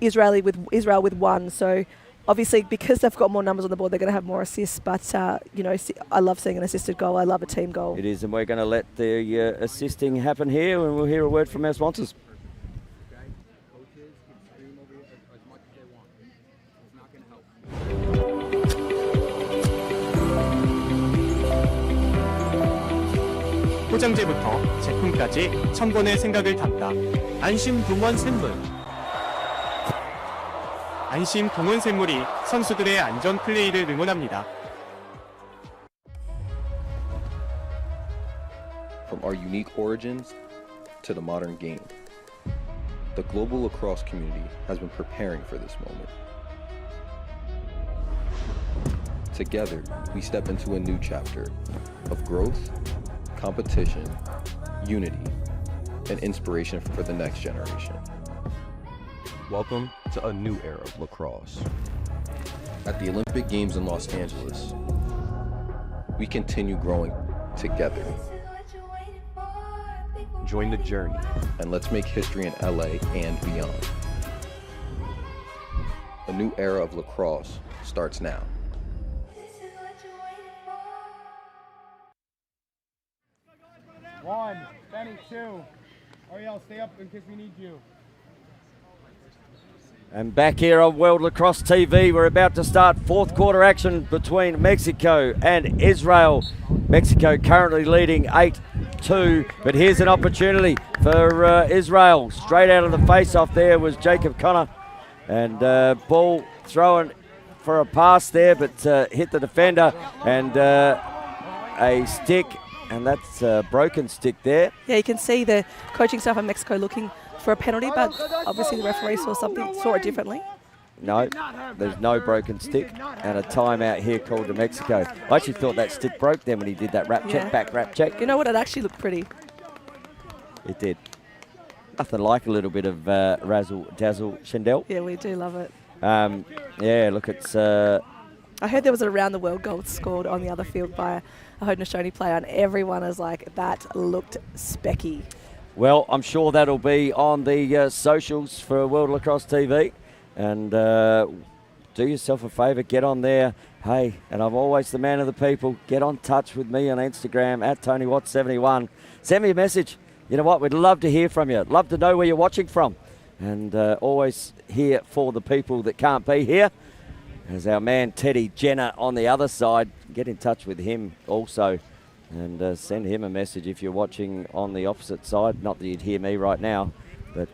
Israel with 1. So obviously because they've got more numbers on the board, they're going to have more assists. But, I love seeing an assisted goal. I love a team goal. It is, and we're going to let the assisting happen here, and we'll hear a word from our sponsors. 포장재부터 제품까지 1000번의 생각을 담다. 안심 동원 샘물. 안심 동원 샘물이 선수들의 안전 플레이를 응원합니다. From our unique origins to the modern game, the global lacrosse community has been preparing for this moment. Together, we step into a new chapter of growth, competition, unity, and inspiration for the next generation. Welcome to a new era of lacrosse. At the Olympic Games in Los Angeles, we continue growing together. Join the journey, and let's make history in LA and beyond. A new era of lacrosse starts now. One, Benny, 2. Ariel, stay up in case we need you. And back here on World Lacrosse TV, we're about to start fourth quarter action between Mexico and Israel. Mexico currently leading 8-2, but here's an opportunity for Israel. Straight out of the face-off there was Jacob Connor. And ball thrown for a pass there, but hit the defender. And a stick, and that's a broken stick there. Yeah, you can see the coaching staff of Mexico looking for a penalty, but obviously the referee saw it differently. No, there's no broken stick, and a timeout here called to Mexico. I actually thought that stick broke then when he did that wrap check, back wrap check. You know what, it actually looked pretty. It did. Nothing like a little bit of razzle dazzle, Shandell. Yeah, we do love it. Yeah, look, it's... I heard there was a around the world goal scored on the other field by a Haudenosaunee player, and everyone is like, that looked specky. Well, I'm sure that'll be on the socials for World Lacrosse TV. And do yourself a favour, get on there. Hey, and I'm always the man of the people. Get on touch with me on Instagram at TonyWatts71. Send me a message. You know what? We'd love to hear from you. Love to know where you're watching from. And always here for the people that can't be here. As our man Teddy Jenner on the other side. Get in touch with him also. And send him a message if you're watching on the opposite side. Not that you'd hear me right now, but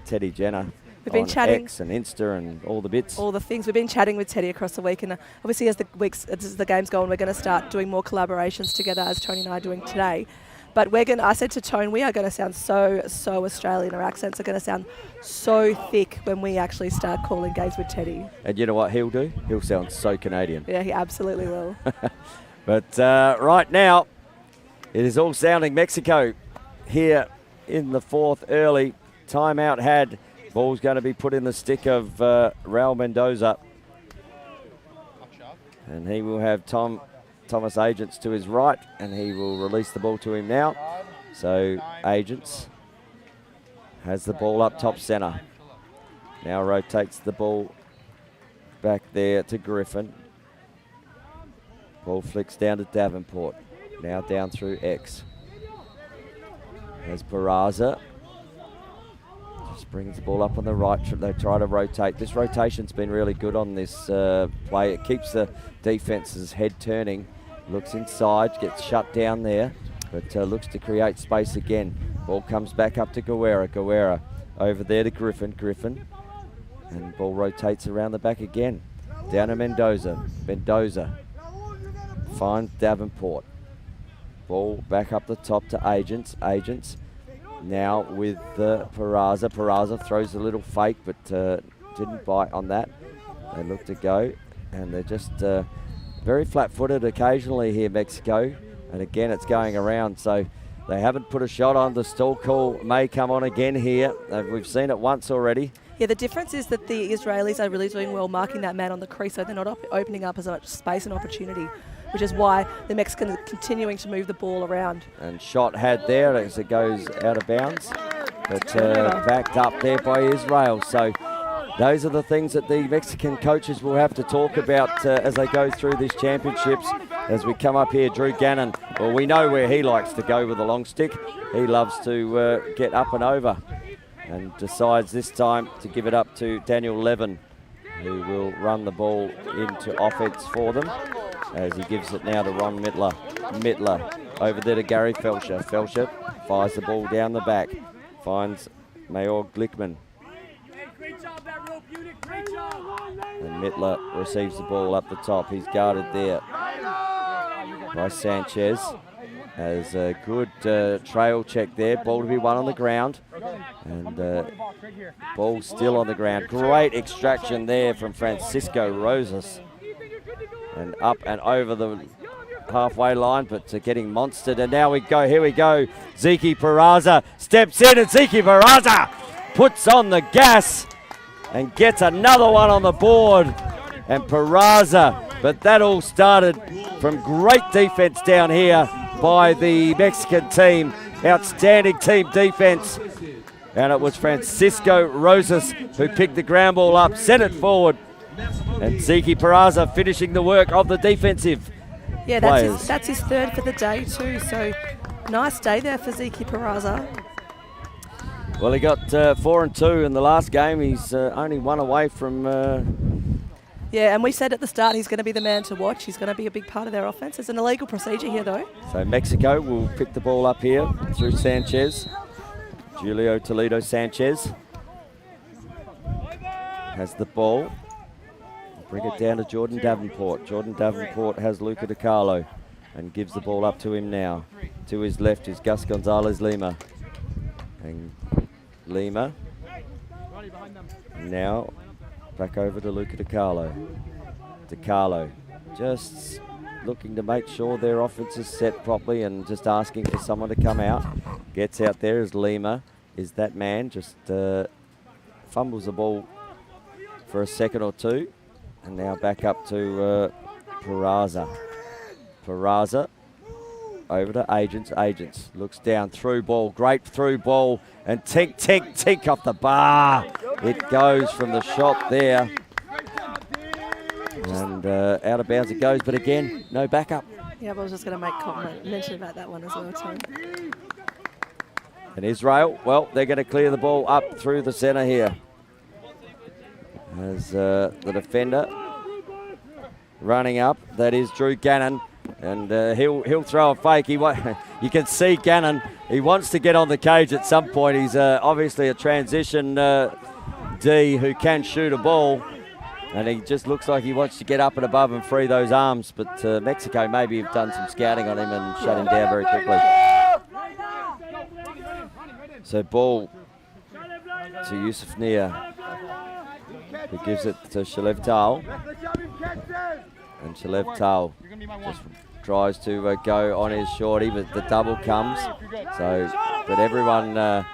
Teddy Jenner. We've been chatting. X and Insta and all the bits. All the things. We've been chatting with Teddy across the week, and obviously as the games go on, we're going to start doing more collaborations together, as Tony and I are doing today. But I said to Tone, we are going to sound so Australian. Our accents are going to sound so thick when we actually start calling games with Teddy. And you know what he'll do? He'll sound so Canadian. Yeah, he absolutely will. But right now, it is all sounding Mexico here in the fourth early. Timeout had. Ball's going to be put in the stick of Raul Mendoza. And he will have Thomas Agents to his right, and he will release the ball to him now. So Agents has the ball up top centre. Now rotates the ball back there to Griffin. Ball flicks down to Davenport. Now down through X. There's Barraza. Just brings the ball up on the right. They try to rotate. This rotation's been really good on this play. It keeps the defense's head turning. Looks inside, gets shut down there, but looks to create space again. Ball comes back up to Guerra. Guerra over there to Griffin. Griffin. And ball rotates around the back again. Down to Mendoza. Mendoza finds Davenport. Ball back up the top to Agents. Agents Now with Peraza. Peraza throws a little fake, but didn't bite on that. They look to go, and they're just very flat-footed occasionally here, Mexico. And again, it's going around, so they haven't put a shot on. The stall call may come on again here. We've seen it once already. Yeah, the difference is that the Israelis are really doing well marking that man on the crease, so they're not opening up as much space and opportunity, which is why the Mexicans are continuing to move the ball around. And shot had there as it goes out of bounds, but backed up there by Israel. So those are the things that the Mexican coaches will have to talk about as they go through these championships. As we come up here, Drew Gannon, well, we know where he likes to go with a long stick. He loves to get up and over, and decides this time to give it up to Daniel Levin, who will run the ball into offense for them, as he gives it now to Ron Mittler. Mittler over there to Gary Felsher. Felsher fires the ball down the back, finds Mayor Glickman. And Mittler receives the ball up the top. He's guarded there by Sanchez. Has a good trail check there. Ball to be won on the ground. And ball still on the ground. Great extraction there from Francisco Rosas. And up and over the halfway line, but getting monstered. And now here we go. Zeke Peraza steps in, and Zeke Peraza puts on the gas and gets another one on the board. And Peraza, but that all started from great defense down here by the Mexican team. Outstanding team defense. And it was Francisco Rosas who picked the ground ball up, sent it forward. And Zeke Peraza finishing the work of the defensive players. That's his third for the day too. So nice day there for Zeke Peraza. Well, he got 4 and 2 in the last game. He's only one away from... Yeah, and we said at the start he's going to be the man to watch. He's going to be a big part of their offense. It's an illegal procedure here, though. So Mexico will pick the ball up here through Sanchez. Julio Toledo Sanchez has the ball. Bring it down to Jordan Davenport. Jordan Davenport has Luca DiCarlo and gives the ball up to him now. To his left is Gus Gonzalez Lima. And Lima now back over to Luca DiCarlo. DiCarlo just looking to make sure their offense is set properly and just asking for someone to come out. Gets out there as Lima is that man. Just fumbles the ball for a second or two. And now back up to Peraza. Peraza over to Agents. Agents looks down, through ball, great through ball, and tink, tink, tink off the bar. It goes from the shot there. And out of bounds it goes, but again, no backup. Yeah, I was just going to make mention about that one as well too. And Israel, well, they're going to clear the ball up through the centre here. As the defender running up, that is Drew Gannon. And he'll throw a fake. You can see Gannon. He wants to get on the cage at some point. He's obviously a transition D who can shoot a ball. And he just looks like he wants to get up and above and free those arms. But Mexico maybe have done some scouting on him and shut him down very quickly. So ball to Yusuf Nia, who gives it to Shalev Tal. And Shalev Tal just tries to go on his shorty, but the double comes. So, but everyone, the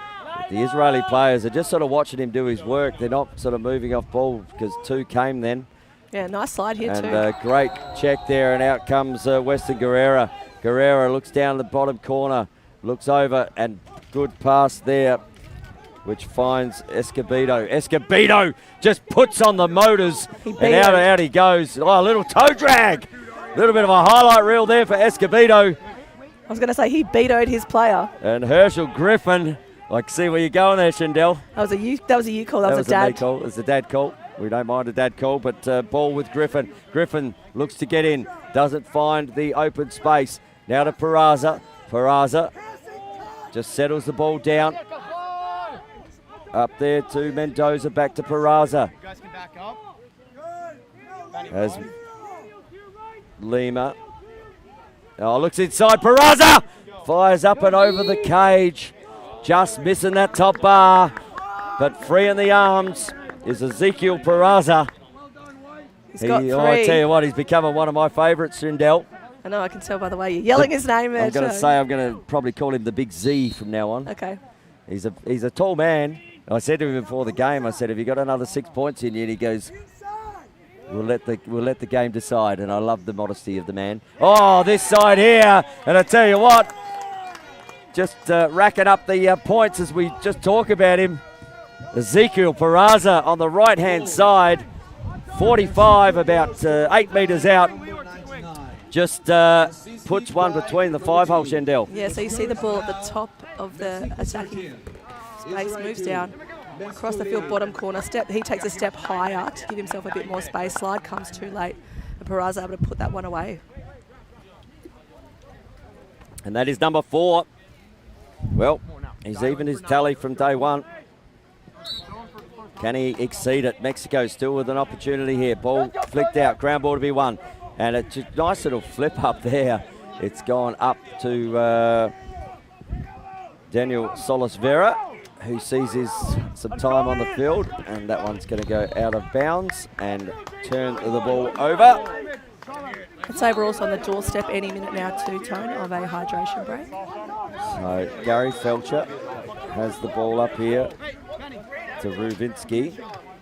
Israeli players are just sort of watching him do his work. They're not sort of moving off ball because 2 came then. Yeah, nice slide here too. And great check there, and out comes Weston Guerrera. Guerrera looks down the bottom corner, looks over, and good pass there, which finds Escobedo. Escobedo just puts on the motors, and out he goes. Oh, a little toe drag. A little bit of a highlight reel there for Escobedo. I was going to say he vetoed his player. And Herschel Griffin, I can see where you're going there, Shindell. That was a you call. That was a dad. Me call. It was a dad call. We don't mind a dad call, but ball with Griffin. Griffin looks to get in, doesn't find the open space. Now to Peraza. Peraza just settles the ball down. Up there to Mendoza, back to Peraza. You guys can back up. As Lima. Oh, looks inside. Peraza fires up and over the cage. just missing that top bar, but free in the arms is Ezekiel Peraza. He's got 3. I tell you what, he's becoming one of my favourites, Rindell. I know, I can tell by the way you're yelling his name there. I'm going to say I'm going to probably call him the Big Z from now on. Okay. He's a tall man. I said to him before the game, I said, have you got another 6 points in you? And he goes, we'll let the game decide. And I love the modesty of the man. Oh, this side here. And I tell you what, just racking up the points as we just talk about him. Ezekiel Peraza on the right-hand side. 45, about 8 metres out. Just puts one between the 5-hole, Shendell. Yeah, so you see the ball at the top of the attacking space, moves down across the field, bottom corner. He takes a step higher to give himself a bit more space. Slide comes too late, and Peraza able to put that one away. And that is number 4. Well, he's even his tally from day one. Can he exceed it? Mexico still with an opportunity here. Ball flicked out, ground ball to be won. And it's a nice little flip up there. It's gone up to Daniel Solis Vera, who sees some time on the field. And that one's going to go out of bounds and turn the ball over. I'd say we're also on the doorstep any minute now too, Tone, of a hydration break. So Gary Felcher has the ball up here to Ruvinski.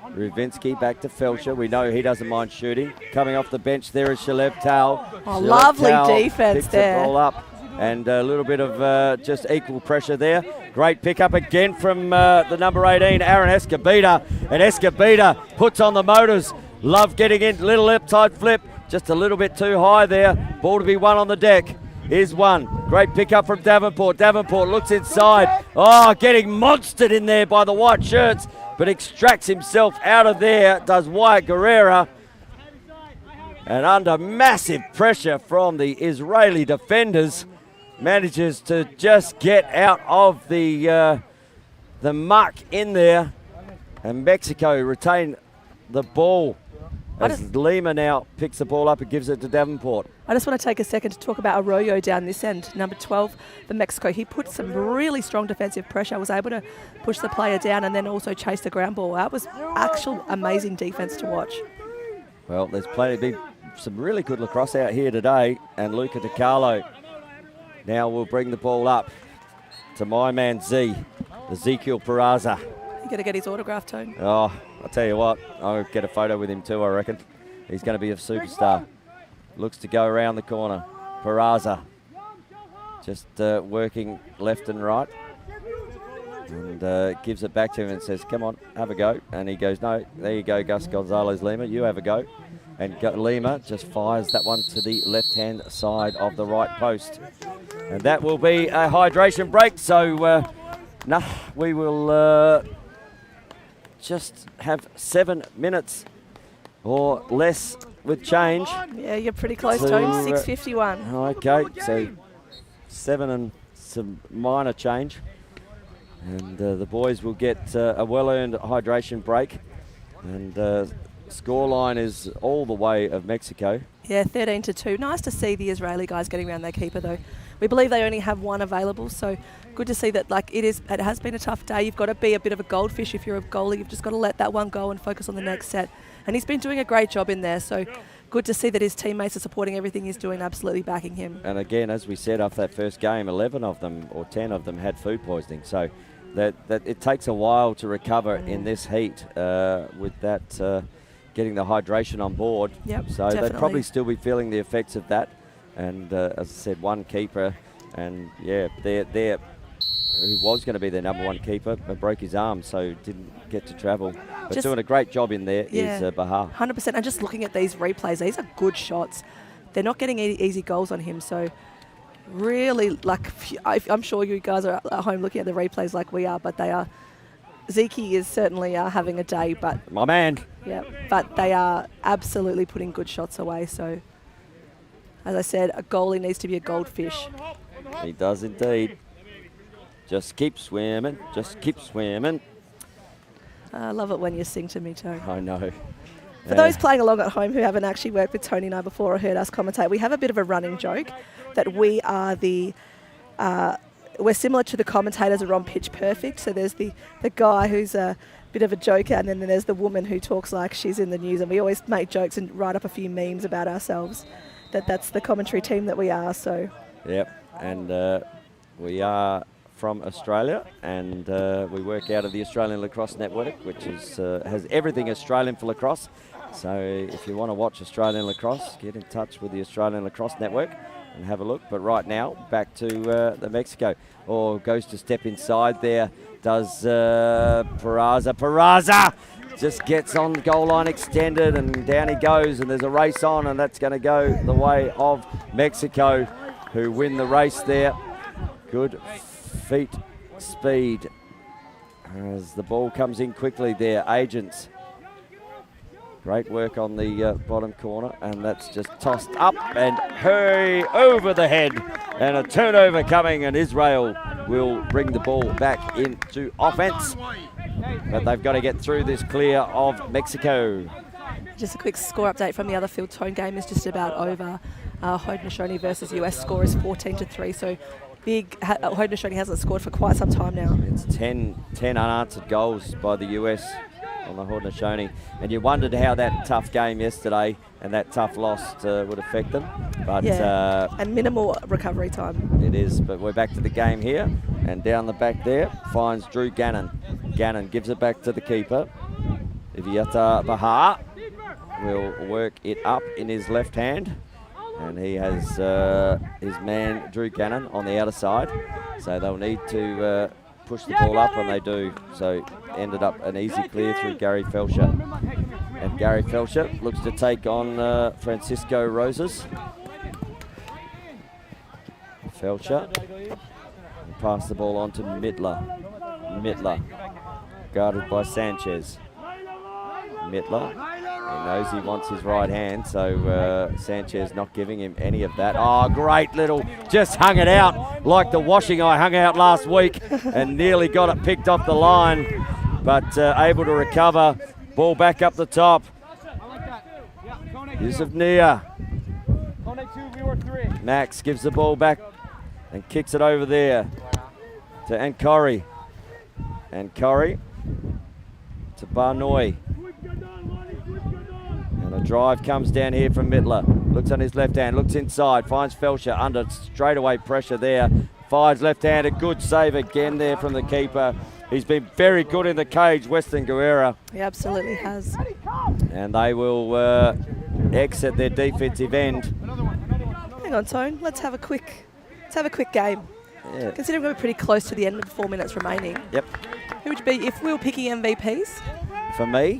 Ruvinski back to Felcher. We know he doesn't mind shooting. Coming off the bench there is Shalev Tal. Oh, lovely defense there. Picks the ball up and a little bit of just equal pressure there. Great pickup again from the number 18, Aaron Escobita. And Escobita puts on the motors. Love getting in, little lip-tight flip. Just a little bit too high there. Ball to be won on the deck. Here's one. Great pickup from Davenport. Davenport looks inside. Oh, getting monstered in there by the white shirts, but extracts himself out of there, does Wyatt Guerrera. And under massive pressure from the Israeli defenders, manages to just get out of the muck in there. And Mexico retain the ball as Lima now picks the ball up and gives it to Davenport. I just want to take a second to talk about Arroyo down this end, number 12 for Mexico. He put some really strong defensive pressure, was able to push the player down and then also chase the ground ball. That was actual amazing defense to watch. Well, there's been some really good lacrosse out here today, and Luca DiCarlo now will bring the ball up to my man Z, Ezekiel Peraza. You got to get his autograph, Tone. Oh, I'll tell you what, I'll get a photo with him too, I reckon. He's going to be a superstar. Looks to go around the corner. Peraza just working left and right. And gives it back to him and says, come on, have a go. And he goes, no, there you go, Gus Gonzalez Lima, you have a go. And Lima just fires that one to the left-hand side of the right post. And that will be a hydration break. So, we will just have 7 minutes or less with change. Yeah, you're pretty close, Tone. 6:51. Okay, so 7 and some minor change. And the boys will get a well-earned hydration break. And scoreline is all the way of Mexico. Yeah, 13-2. Nice to see the Israeli guys getting around their keeper, though. We believe they only have one available, so good to see that. It has been a tough day. You've got to be a bit of a goldfish if you're a goalie. You've just got to let that one go and focus on the next set. And he's been doing a great job in there, so good to see that his teammates are supporting everything he's doing, absolutely backing him. And again, as we said after that first game, 11 of them or 10 of them had food poisoning, so that it takes a while to recover in this heat with that getting the hydration on board. Yep, so they'd probably still be feeling the effects of that. And as I said, one keeper, and yeah, they're who was going to be their number one keeper, but broke his arm, so didn't get to travel. But just doing a great job in there is Bahar. 100%. And just looking at these replays, these are good shots. They're not getting easy goals on him, so really, I'm sure you guys are at home looking at the replays like we are, but they are. Zeke is certainly having a day, but my man. Yeah, but they are absolutely putting good shots away. So, as I said, a goalie needs to be a goldfish. He does indeed. Just keep swimming. Just keep swimming. I love it when you sing to me, Tony. I know. For those playing along at home who haven't actually worked with Tony and I before or heard us commentate, we have a bit of a running joke that we are the we're similar to the commentators who are on Pitch Perfect. So there's the guy who's a bit of a joker, and then there's the woman who talks like she's in the news, and we always make jokes and write up a few memes about ourselves. That's the commentary team that we are. So. Yep, and we are from Australia, and we work out of the Australian Lacrosse Network, which is has everything Australian for lacrosse. So if you want to watch Australian lacrosse, get in touch with the Australian Lacrosse Network and have a look. But right now, back to the Mexico. Goes to step inside there, does Peraza. Peraza just gets on the goal line extended, and down he goes, and there's a race on, and that's going to go the way of Mexico, who win the race there. Good feet speed as the ball comes in quickly there. Agents. Great work on the bottom corner, and that's just tossed up and hey, over the head, and a turnover coming, and Israel will bring the ball back into offense, but they've got to get through this clear of Mexico. Just a quick score update from the other field. Tone game is just about over. Haudenosaunee versus US score is 14-3, so big. Haudenosaunee hasn't scored for quite some time now. It's 10 unanswered goals by the US on the Haudenosaunee, and you wondered how that tough game yesterday and that tough loss would affect them. But and minimal recovery time. It is, but we're back to the game here, and down the back there finds Drew Gannon. Gannon gives it back to the keeper. Iviata Bahar will work it up in his left hand, and he has his man Drew Gannon on the outer side, so they'll need to push the ball up, and they do. So ended up an easy clear through Gary Felsher, and Gary Felsher looks to take on Francisco Rosas. Felsher pass the ball on to Mittler. Mittler guarded by Sanchez. Mittler, he knows he wants his right hand, so Sanchez not giving him any of that. Oh, great little, just hung it out like the washing I hung out last week and nearly got it picked off the line, but able to recover. Ball back up the top. Yusuf Nia. Max gives the ball back and kicks it over there to Ancori. Ancori to Barnoy. And a drive comes down here from Mittler. Looks on his left hand, looks inside, finds Felsher under straightaway pressure there. Fires left hand, a good save again there from the keeper. He's been very good in the cage, Weston Guerra. He absolutely has. And they will exit their defensive end. Hang on, Tone. Let's have a quick game. Yeah. Considering we're pretty close to the end with 4 minutes remaining. Yep. Who would you be if we were picking MVPs? For me?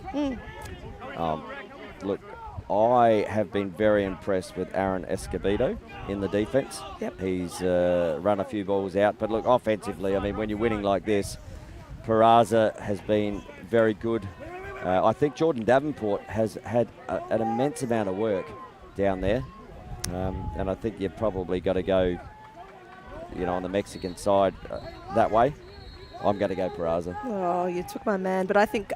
Look, I have been very impressed with Aaron Escobedo in the defence. Yep. He's run a few balls out, but look, offensively, I mean, when you're winning like this, Peraza has been very good. I think Jordan Davenport has had an immense amount of work down there, and I think you've probably got to go, on the Mexican side that way. I'm going to go Peraza. Oh, you took my man, but I think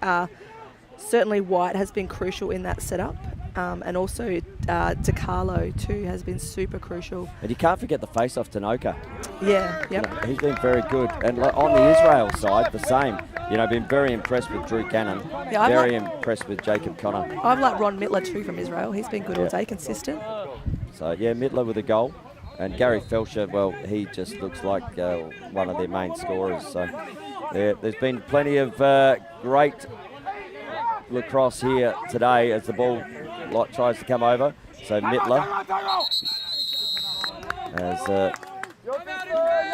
certainly White has been crucial in that setup, and also DiCarlo too has been super crucial. And you can't forget the face-off Tanoka. Yeah, yep. He's been very good. And on the Israel side, the same. Been very impressed with Drew Cannon. Yeah, very impressed with Jacob Connor. I've liked Ron Mittler too from Israel. He's been good all day, consistent. So, yeah, Mittler with a goal. And Gary Felsher, well, he just looks like one of their main scorers. So, there's been plenty of great lacrosse here today as the ball tries to come over. So Mittler as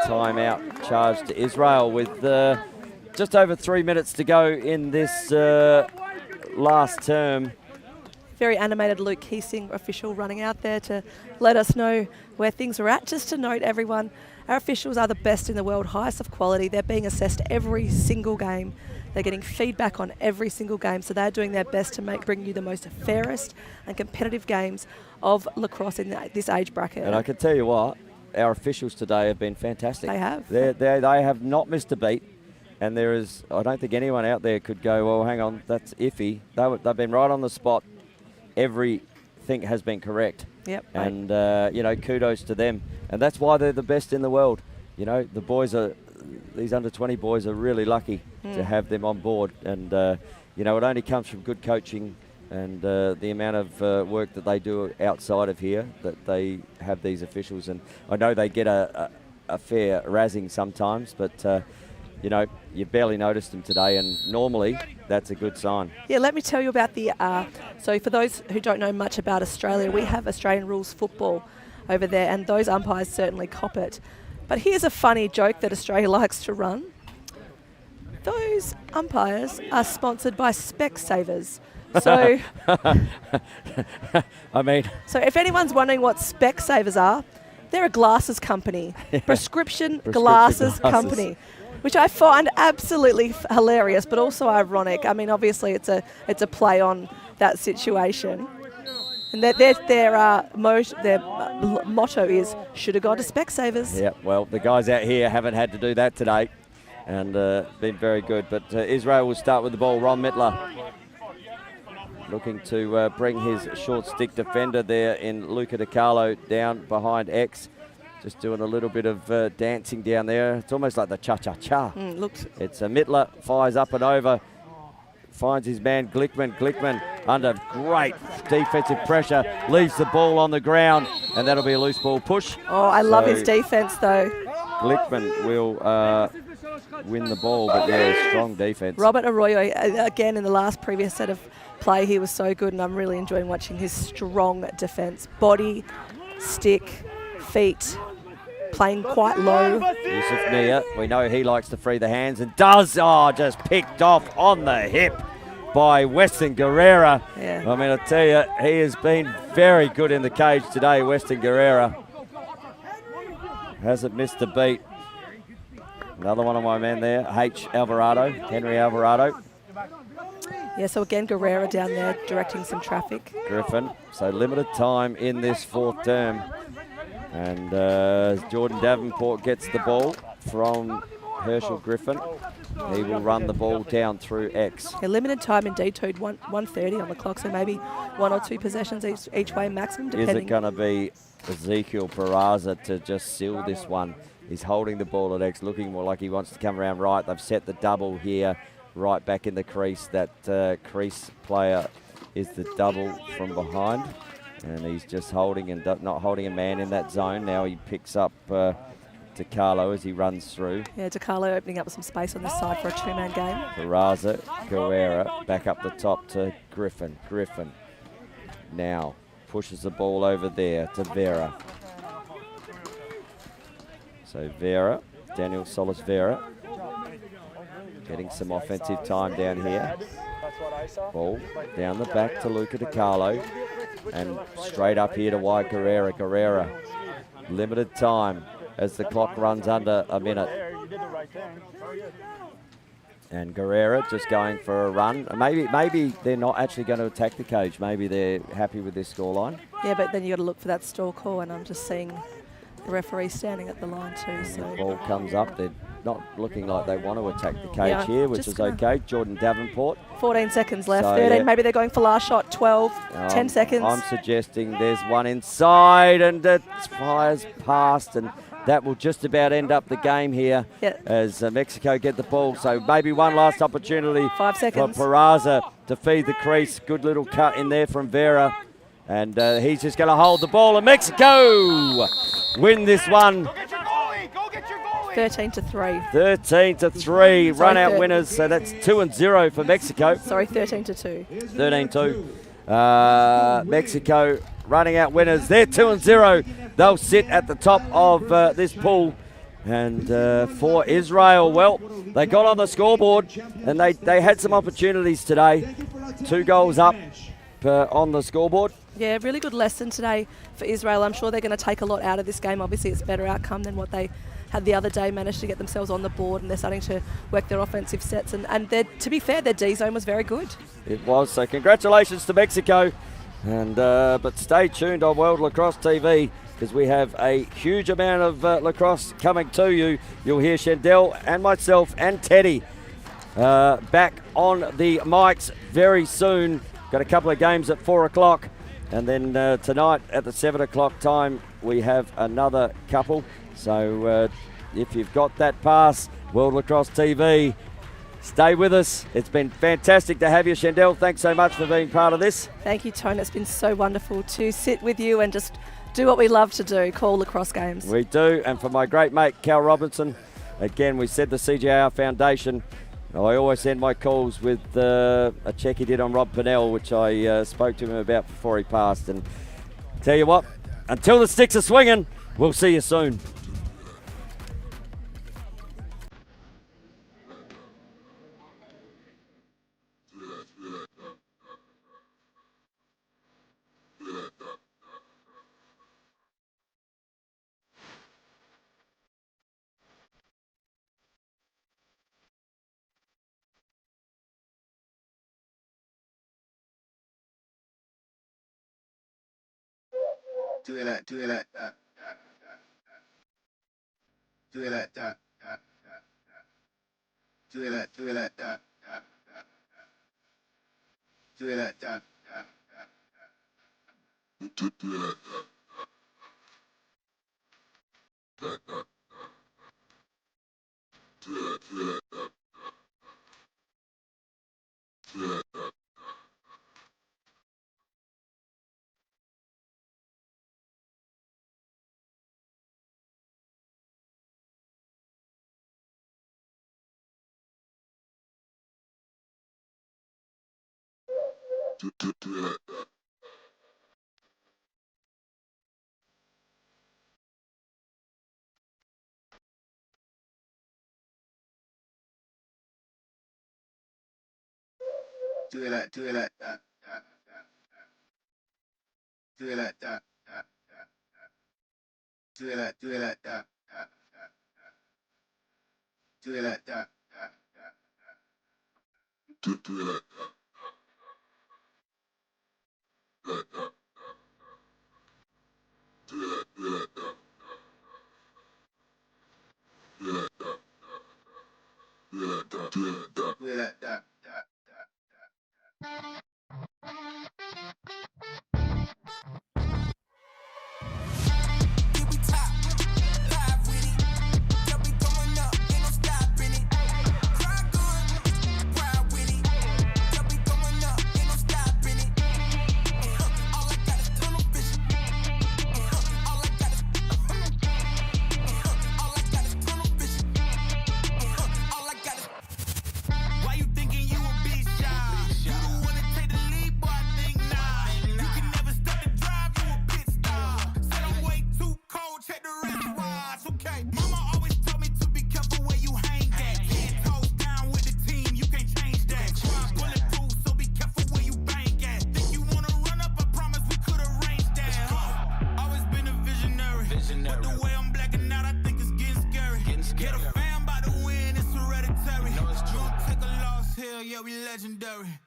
timeout charged to Israel with just over 3 minutes to go in this last term. Very animated Luke Keesing, official, running out there to let us know where things are at. Just to note, everyone, our officials are the best in the world, highest of quality. They're being assessed every single game. They're getting feedback on every single game, so they're doing their best to bring you the most fairest and competitive games of lacrosse in this age bracket. And I can tell you what, our officials today have been fantastic. They have. They have not missed a beat, and I don't think anyone out there could go, well, hang on, that's iffy. They've been right on the spot. Everything has been correct. Yep. And, kudos to them. And that's why they're the best in the world. you know, these under-20 boys are really lucky to have them on board. And, you know, it only comes from good coaching and the amount of work that they do outside of here, that they have these officials. And I know they get a fair razzing sometimes, but, you know, you barely noticed them today, and normally that's a good sign. Yeah, let me tell you about the... so for those who don't know much about Australia, we have Australian rules football over there, and those umpires certainly cop it. But here's a funny joke that Australia likes to run. Those umpires are sponsored by Specsavers. So, I mean... So if anyone's wondering what Specsavers are, they're a glasses company. Prescription glasses company. Which I find absolutely hilarious, but also ironic. I mean, obviously, it's a play on that situation, and their motto is "Should have gone to Specsavers." Yeah, well, the guys out here haven't had to do that today, and been very good. But Israel will start with the ball. Ron Mittler looking to bring his short stick defender there in Luca DiCarlo down behind X. Just doing a little bit of dancing down there. It's almost like the cha-cha-cha. It's Mittler, fires up and over, finds his man Glickman. Glickman under great defensive pressure, leaves the ball on the ground, and that'll be a loose ball push. Oh, I love his defense, though. Glickman will win the ball, but yeah, strong defense. Robert Arroyo, again, in the previous set of play, he was so good, and I'm really enjoying watching his strong defense. Body, stick, feet, playing quite low. Yusuf Nia, we know he likes to free the hands and does. Oh, just picked off on the hip by Weston Guerrera. Yeah. I mean, I tell you, he has been very good in the cage today, Weston Guerrera. Hasn't missed a beat. Another one of my men there, Henry Alvarado. Yeah, so again, Guerrera down there directing some traffic. Griffin, so limited time in this fourth term. And Jordan Davenport gets the ball from Herschel Griffin. He will run the ball down through X. A limited time indeed, 1:30 on the clock, so maybe 1 or 2 possessions each way maximum, depending. Is it going to be Ezekiel Peraza to just seal this one? He's holding the ball at X, looking more like he wants to come around right. They've set the double here, right back in the crease. That crease player is the double from behind. And he's just holding and not holding a man in that zone. Now he picks up DiCarlo as he runs through. Yeah, DiCarlo opening up some space on this side for a 2-man game. Peraza, Guerrera, back up the top to Griffin. Griffin now pushes the ball over there to Vera. So Vera, Daniel Solis Vera, getting some offensive time down here. Ball down the back to Luca DiCarlo. And straight up here to Wyatt Guerrera. Guerrera, limited time as the clock runs under a minute. And Guerrera just going for a run. Maybe they're not actually going to attack the cage. Maybe they're happy with this scoreline. Yeah, but then you got to look for that stall call, and I'm just seeing the referee standing at the line too. So the ball comes up. They're not looking like they want to attack the cage here, which is okay. Jordan Davenport. 14 seconds left. So 13. Maybe they're going for last shot. 12. 10 seconds. I'm suggesting there's one inside, and it fires past, and that will just about end up the game here as Mexico get the ball. So maybe one last opportunity 5 seconds. for Peraza to feed the crease. Good little cut in there from Vera. And he's just going to hold the ball, and Mexico win this one. 13-3. 13-3, run-out winners. So that's 2-0 for Mexico. Sorry, 13-2. 13-2. Mexico running out winners. They're 2-0. They'll sit at the top of this pool. And for Israel, well, they got on the scoreboard, and they had some opportunities today. 2 goals up on the scoreboard. Yeah, really good lesson today for Israel. I'm sure they're going to take a lot out of this game. Obviously, it's a better outcome than what they had the other day, managed to get themselves on the board, and they're starting to work their offensive sets. And to be fair, their D zone was very good. It was. So congratulations to Mexico. And but stay tuned on World Lacrosse TV, because we have a huge amount of lacrosse coming to you. You'll hear Shandell and myself and Teddy back on the mics very soon. Got a couple of games at 4 o'clock. And then tonight at the 7 o'clock time, we have another couple. So if you've got that pass, World Lacrosse TV. Stay with us. It's been fantastic to have you, Shandell. Thanks so much for being part of this. Thank you, Tone. It's been so wonderful to sit with you and just do what we love to do, call lacrosse games. We do. And for my great mate, Cal Robinson, again, we said the CJR Foundation. I always end my calls with a check he did on Rob Pennell, which I spoke to him about before he passed. And tell you what, until the sticks are swinging, we'll see you soon. Do it. Do it. Do it. Do it. Do it. Do it. Do it. Do it. Do it. Do it. Do it. Do it.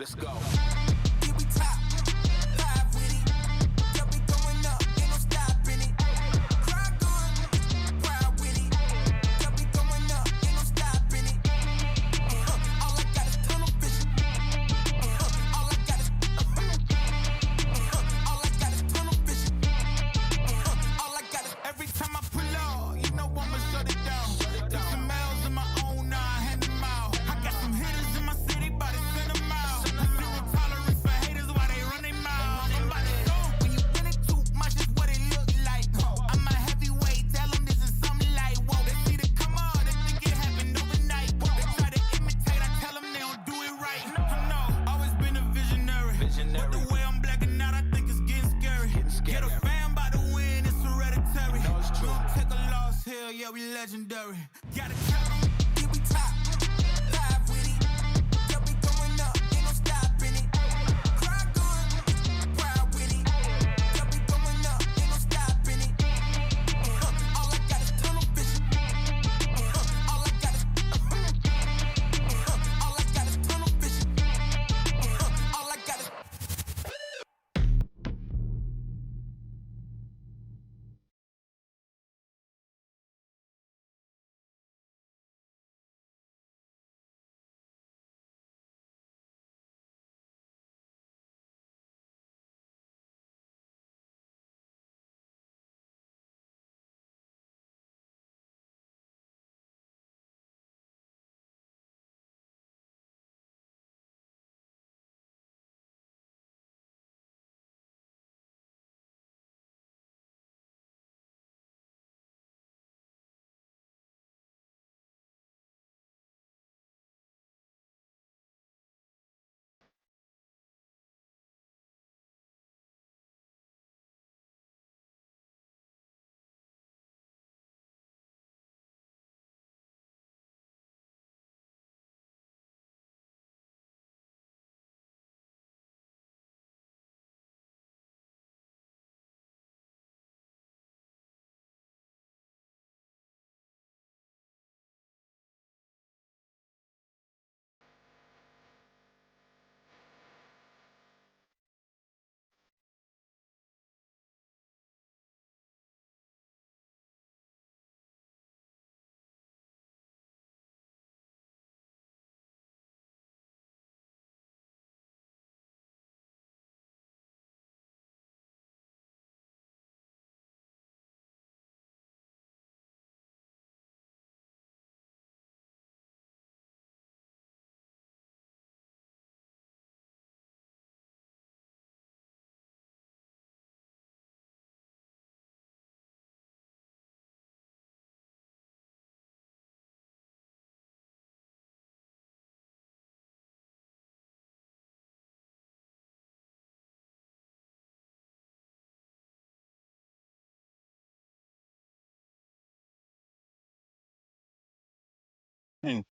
Let's go. Yeah, we legendary. Gotta tell 'em. 응.